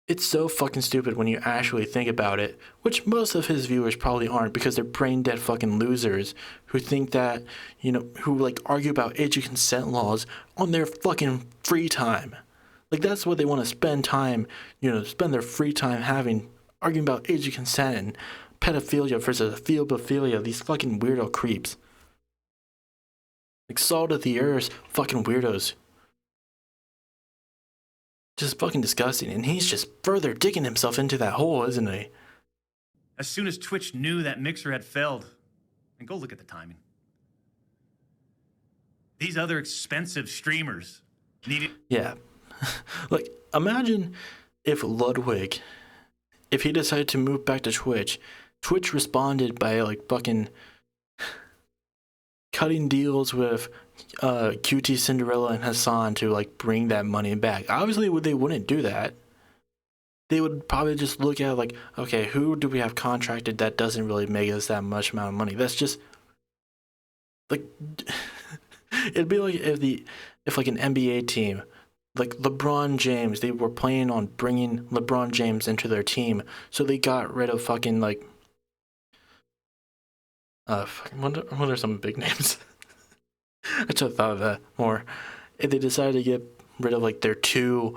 It's so fucking stupid when you actually think about it, which most of his viewers probably aren't because they're brain dead fucking losers who think that, who like argue about age of consent laws on their fucking free time. Like that's what they want to spend time, spend their free time arguing about age of consent and pedophilia versus philia, these fucking weirdo creeps. Like salt of the earth fucking weirdos. Just fucking disgusting, and he's just further digging himself into that hole, isn't he? As soon as Twitch knew that Mixer had failed, and go look at the timing, these other expensive streamers needed... Yeah. Like, imagine if Ludwig, if he decided to move back to Twitch, Twitch responded by, like, fucking cutting deals with QT Cinderella and Hassan to like bring that money back. Obviously they wouldn't do that. They would probably just look at like, okay, who do we have contracted that doesn't really make us that much amount of money? That's just like it'd be like if like an NBA team, like LeBron James, they were planning on bringing LeBron James into their team, so they got rid of fucking like what are some big names? I should have thought of that more. If they decided to get rid of like their two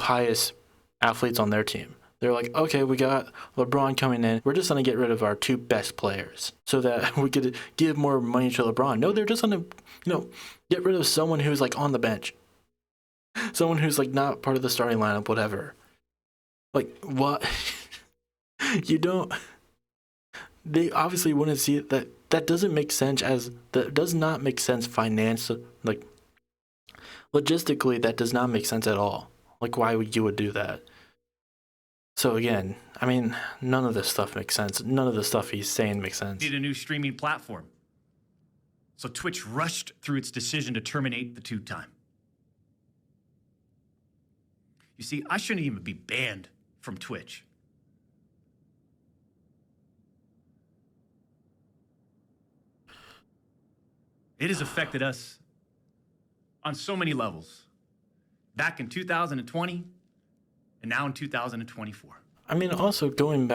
highest athletes on their team, they're like, okay, we got LeBron coming in. We're just gonna get rid of our two best players so that we could give more money to LeBron. No, they're just gonna, get rid of someone who's like on the bench, someone who's like not part of the starting lineup, whatever. Like what? You don't. They obviously wouldn't see it. That doesn't make sense that does not make sense like logistically. That does not make sense at all. Like why would you do that? So again, I mean, none of this stuff makes sense. None of the stuff he's saying makes sense. Needed a new streaming platform. So Twitch rushed through its decision to terminate the tube time. You see, I shouldn't even be banned from Twitch. It has affected us on so many levels. Back in 2020 and now in 2024. I mean, also going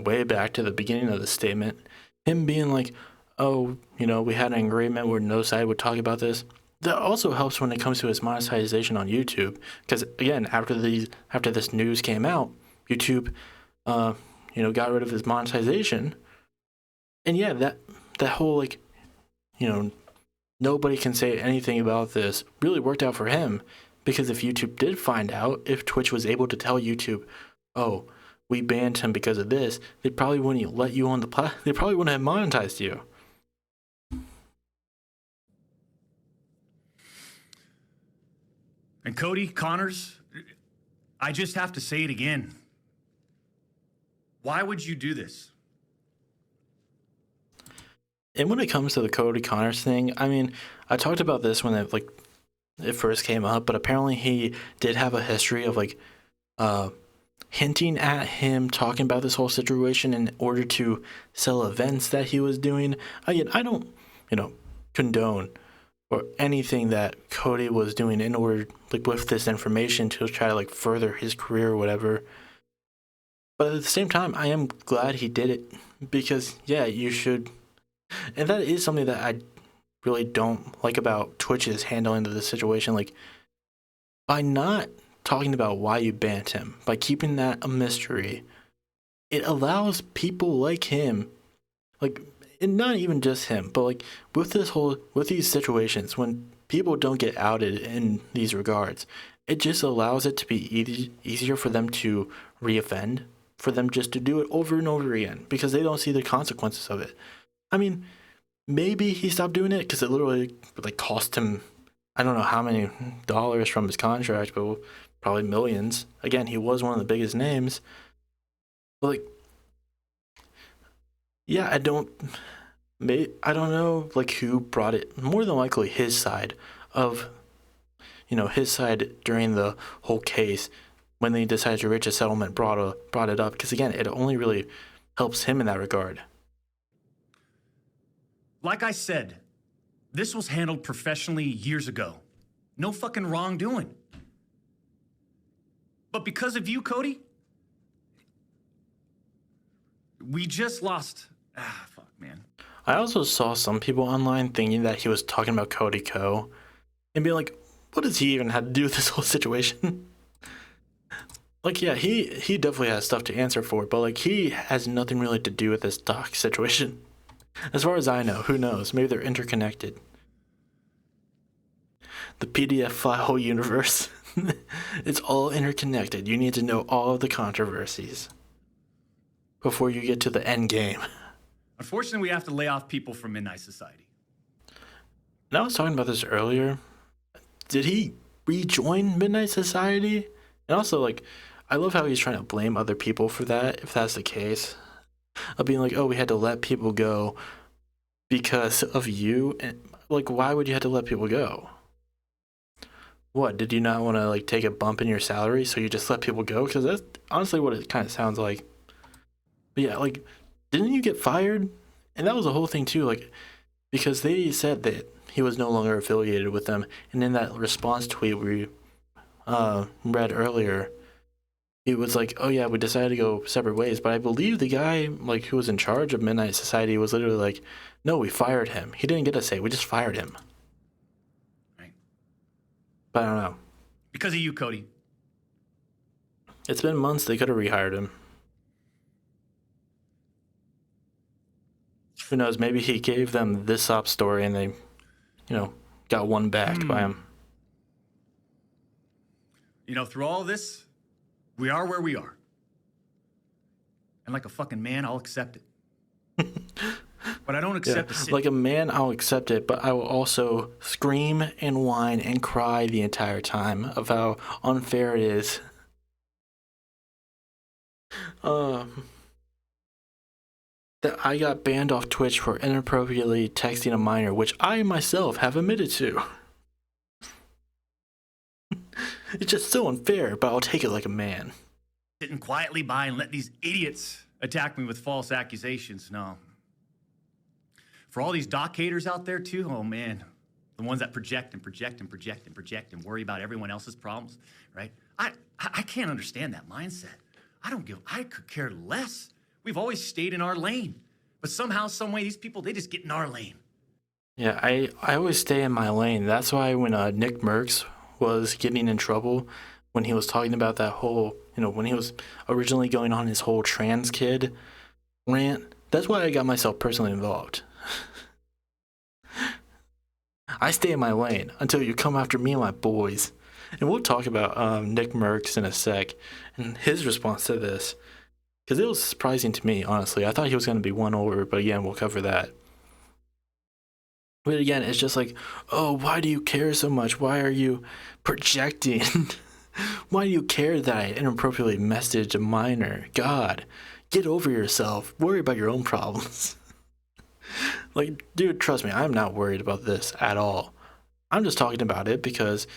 way back to the beginning of the statement, him being like, oh, we had an agreement where no side would talk about this. That also helps when it comes to his monetization on YouTube. Because again, after this news came out, YouTube, got rid of his monetization. And yeah, that whole nobody can say anything about this really worked out for him. Because if YouTube did find out, if Twitch was able to tell YouTube, oh, we banned him because of this, they probably wouldn't let you on the platform. They probably wouldn't have monetized you. And Cody, Connors, I just have to say it again. Why would you do this? And when it comes to the Cody Connors thing, I mean, I talked about this when it first came up, but apparently he did have a history of hinting at him talking about this whole situation in order to sell events that he was doing. Again, I don't, condone or anything that Cody was doing in order, with this information to try to further his career or whatever. But at the same time, I am glad he did it because, yeah, you should. And that is something that I really don't like about Twitch's handling of this situation. By not talking about why you banned him, by keeping that a mystery, it allows people like him, and not even just him, but with these situations, when people don't get outed in these regards, it just allows it to be easier for them to reoffend, for them just to do it over and over again, because they don't see the consequences of it. I mean, maybe he stopped doing it because it literally cost him, I don't know how many dollars from his contract, but probably millions. Again, he was one of the biggest names. But yeah, I don't know who brought it. More than likely his side during the whole case when they decided to reach a settlement brought it up, because again, it only really helps him in that regard. Like I said, this was handled professionally years ago. No fucking wrongdoing. But because of you, Cody, we just lost. Fuck, man. I also saw some people online thinking that he was talking about Cody Co. and being like, what does he even have to do with this whole situation? Yeah, he definitely has stuff to answer for, but he has nothing really to do with this doc situation. As far as I know, who knows? Maybe they're interconnected. The PDF file universe. It's all interconnected. You need to know all of the controversies before you get to the end game. Unfortunately, we have to lay off people from Midnight Society. And I was talking about this earlier. Did he rejoin Midnight Society? And also, I love how he's trying to blame other people for that, if that's the case. Of being like, oh, we had to let people go because of you. And why would you have to let people go? What, did you not want to take a bump in your salary, so you just let people go? Because that's honestly what it kind of sounds like. But yeah, didn't you get fired? And that was the whole thing too, because they said that he was no longer affiliated with them. And in that response tweet we read earlier, he was like, oh yeah, we decided to go separate ways. But I believe the guy who was in charge of Midnight Society was literally like, no, we fired him. He didn't get a say. We just fired him. Right. But I don't know. Because of you, Cody. It's been months. They could have rehired him. Who knows? Maybe he gave them this sob story and they, got one backed by him. Through all this, we are where we are. And like a fucking man, I'll accept it. But I don't accept it. Like a man, I'll accept it, but I will also scream and whine and cry the entire time of how unfair it is. That I got banned off Twitch for inappropriately texting a minor, which I myself have admitted to. It's just so unfair, but I'll take it like a man. Sitting quietly by and let these idiots attack me with false accusations. No. For all these doc haters out there too, oh man, the ones that project and project and project and project and worry about everyone else's problems, right? I can't understand that mindset. I could care less. We've always stayed in our lane. But somehow, some way, these people, they just get in our lane. Yeah, I always stay in my lane. That's why when Nick Merckx was getting in trouble, when he was talking about that whole, when he was originally going on his whole trans kid rant, that's why I got myself personally involved. I stay in my lane until you come after me and my boys. And we'll talk about Nick Merckx in a sec and his response to this. Because it was surprising to me, honestly. I thought he was going to be won over, but again, we'll cover that. But again, it's just like, oh, why do you care so much? Why are you projecting? Why do you care that I inappropriately messaged a minor? God, get over yourself. Worry about your own problems. Like, dude, trust me, I'm not worried about this at all. I'm just talking about it because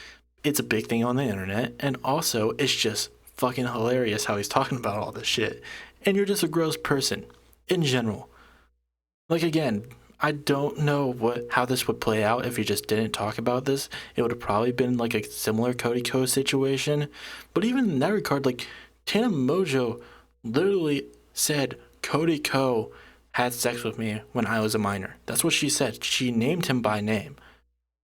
it's a big thing on the internet, and also it's just fucking hilarious how he's talking about all this shit. And you're just a gross person in general. Like, again, I don't know how this would play out if he just didn't talk about this. It would have probably been like a similar Cody Ko situation. But even in that regard, like, Tana Mojo literally said Cody Ko had sex with me when I was a minor. That's what she said. She named him by name.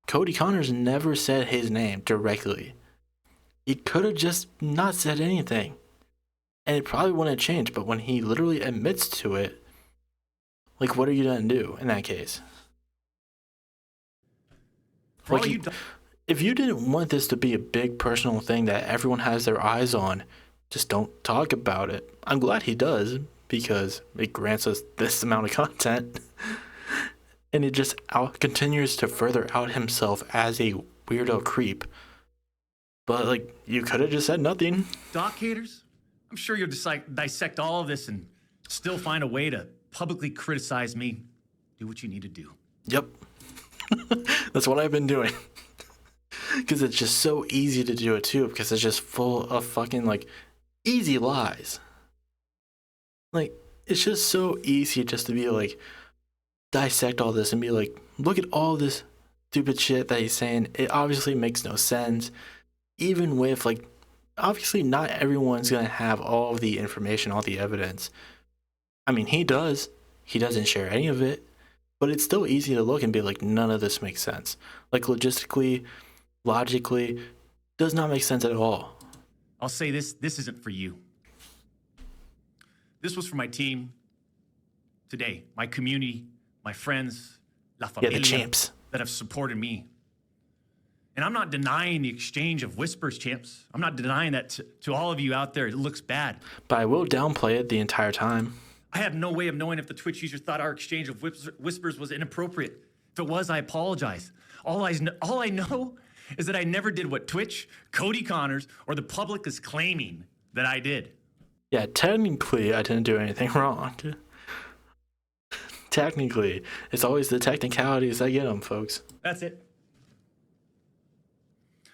Cody Connors never said his name directly. He could have just not said anything. And it probably wouldn't have changed. But when he literally admits to it, like, what are you going to do in that case? Like, if you didn't want this to be a big personal thing that everyone has their eyes on, just don't talk about it. I'm glad he does, because it grants us this amount of content. And it just continues to further out himself as a weirdo creep. But, like, you could have just said nothing. Doc haters, I'm sure you'll dissect all of this and still find a way to publicly criticize me. Do what you need to do. Yep. That's what I've been doing. Because it's just so easy to do it too, because it's just full of fucking, like, easy lies. Like, it's just so easy just to be like, dissect all this and be like, look at all this stupid shit that he's saying. It obviously makes no sense. Even with, like, obviously not everyone's gonna have all of the information, all the evidence. I mean, he does. He doesn't share any of it. But it's still easy to look and be like, none of this makes sense. Like, logistically, logically, does not make sense at all. I'll say this isn't for you. This was for my team today, my community, my friends, La Familia, the champs that have supported me. And I'm not denying the exchange of whispers, champs. I'm not denying that to all of you out there. It looks bad. But I will downplay it the entire time. I have no way of knowing if the Twitch user thought our exchange of whispers was inappropriate. If it was, I apologize. All I know is that I never did what Twitch, Cody Connors, or the public is claiming that I did. Yeah, technically, I didn't do anything wrong. Technically. It's always the technicalities that get them, folks. That's it.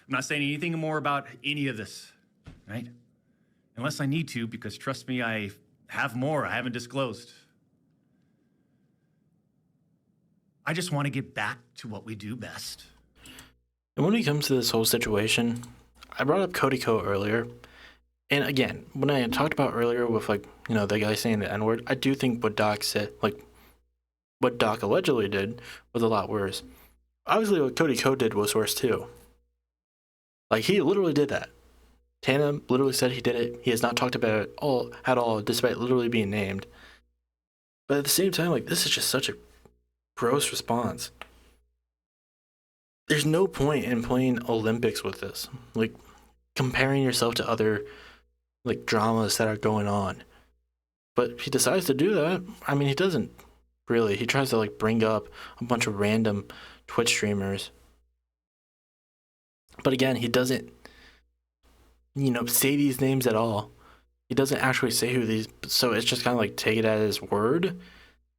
I'm not saying anything more about any of this, right? Unless I need to, because trust me, I have more I haven't disclosed. I just want to get back to what we do best. And when it comes to this whole situation, I brought up Cody Ko earlier. And again, when I talked about earlier with, like, the guy saying the N-word, I do think what Doc said, like, what Doc allegedly did was a lot worse. Obviously, what Cody Ko did was worse too. Like, he literally did that. Tana literally said he did it. He has not talked about it at all, despite literally being named. But at the same time, like, this is just such a gross response. There's no point in playing Olympics with this. Like, comparing yourself to other, like, dramas that are going on. But he decides to do that. I mean, he doesn't really. He tries to, like, bring up a bunch of random Twitch streamers. But again, he doesn't, say these names at all. He doesn't actually say who these, so it's just kind of like take it as his word.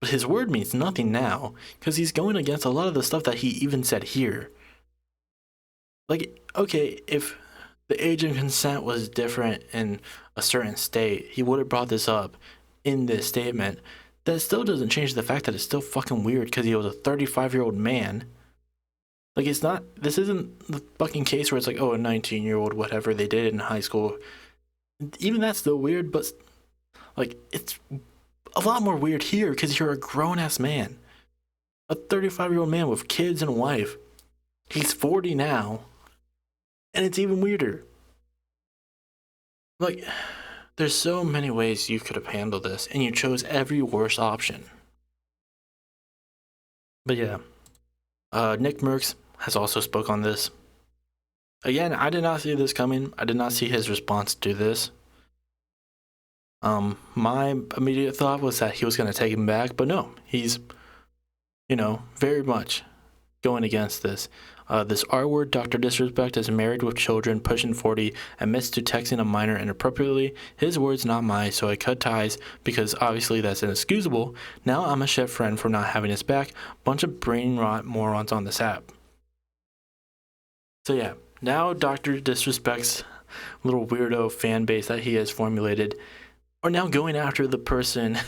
But his word means nothing now, because he's going against a lot of the stuff that he even said here. Like, okay, if the age of consent was different in a certain state, he would have brought this up in this statement. that still doesn't change the fact that it's still fucking weird because he was a 35-year-old man. Like, it's not, this isn't the fucking case where it's like, oh, a 19-year-old, whatever they did in high school. Even that's still weird, but, like, it's a lot more weird here because you're a grown-ass man. A 35-year-old man with kids and a wife. He's 40 now, and it's even weirder. Like, there's so many ways you could have handled this, and you chose every worst option. But yeah, Nick Merckx has also spoke on this. Again, I did not see this coming. I did not see his response to this. My immediate thought was that he was going to take him back, but no, he's, very much going against this. This R-word, Dr. Disrespect, is married with children, pushing 40, admits to texting a minor inappropriately. His words, not mine, so I cut ties because obviously that's inexcusable. Now I'm a chef friend for not having his back. Bunch of brain rot morons on this app. So yeah, now Dr. Disrespect's little weirdo fan base that he has formulated are now going after the person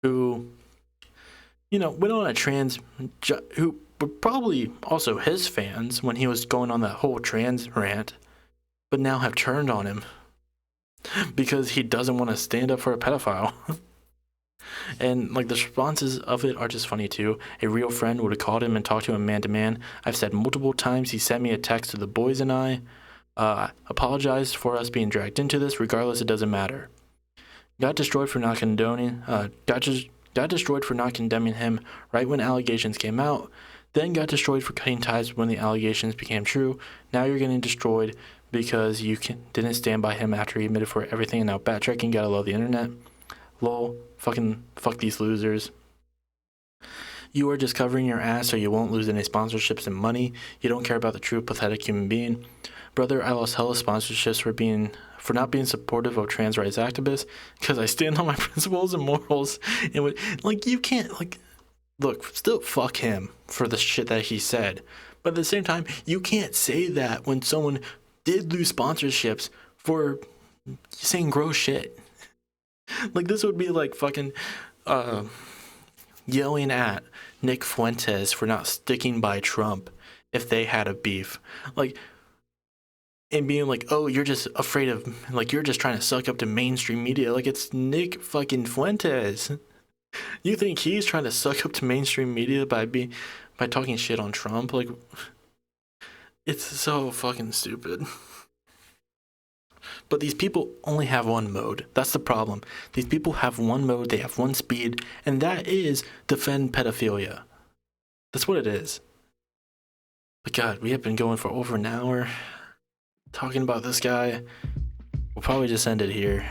who, went on a who were probably also his fans when he was going on that whole trans rant, but now have turned on him because he doesn't want to stand up for a pedophile. And like the responses of it are just funny too. A real friend would have called him and talked to him man to man. I've said multiple times he sent me a text to the boys and I apologized for us being dragged into this. Regardless, it doesn't matter. Got destroyed for not condoning. Got destroyed for not condemning him right when allegations came out. Then got destroyed for cutting ties when the allegations became true. Now you're getting destroyed because you didn't stand by him after he admitted for everything. And now backtracking. Gotta love the internet. Lol. Fuck these losers. You are just covering your ass so you won't lose any sponsorships and money. You don't care about the true pathetic human being. Brother, I lost hella sponsorships for not being supportive of trans rights activists because I stand on my principles and morals. And you can't, look, still fuck him for the shit that he said. But at the same time, you can't say that when someone did lose sponsorships for saying gross shit. Like, this would be like fucking yelling at Nick Fuentes for not sticking by Trump if they had a beef. And being like, oh, you're just afraid of, you're just trying to suck up to mainstream media. Like, it's Nick fucking Fuentes. You think he's trying to suck up to mainstream media by talking shit on Trump? Like, it's so fucking stupid. But these people only have one mode. That's the problem. These people have one mode, they have one speed, and that is defend pedophilia. That's what it is. But God, we have been going for over an hour talking about this guy. We'll probably just end it here.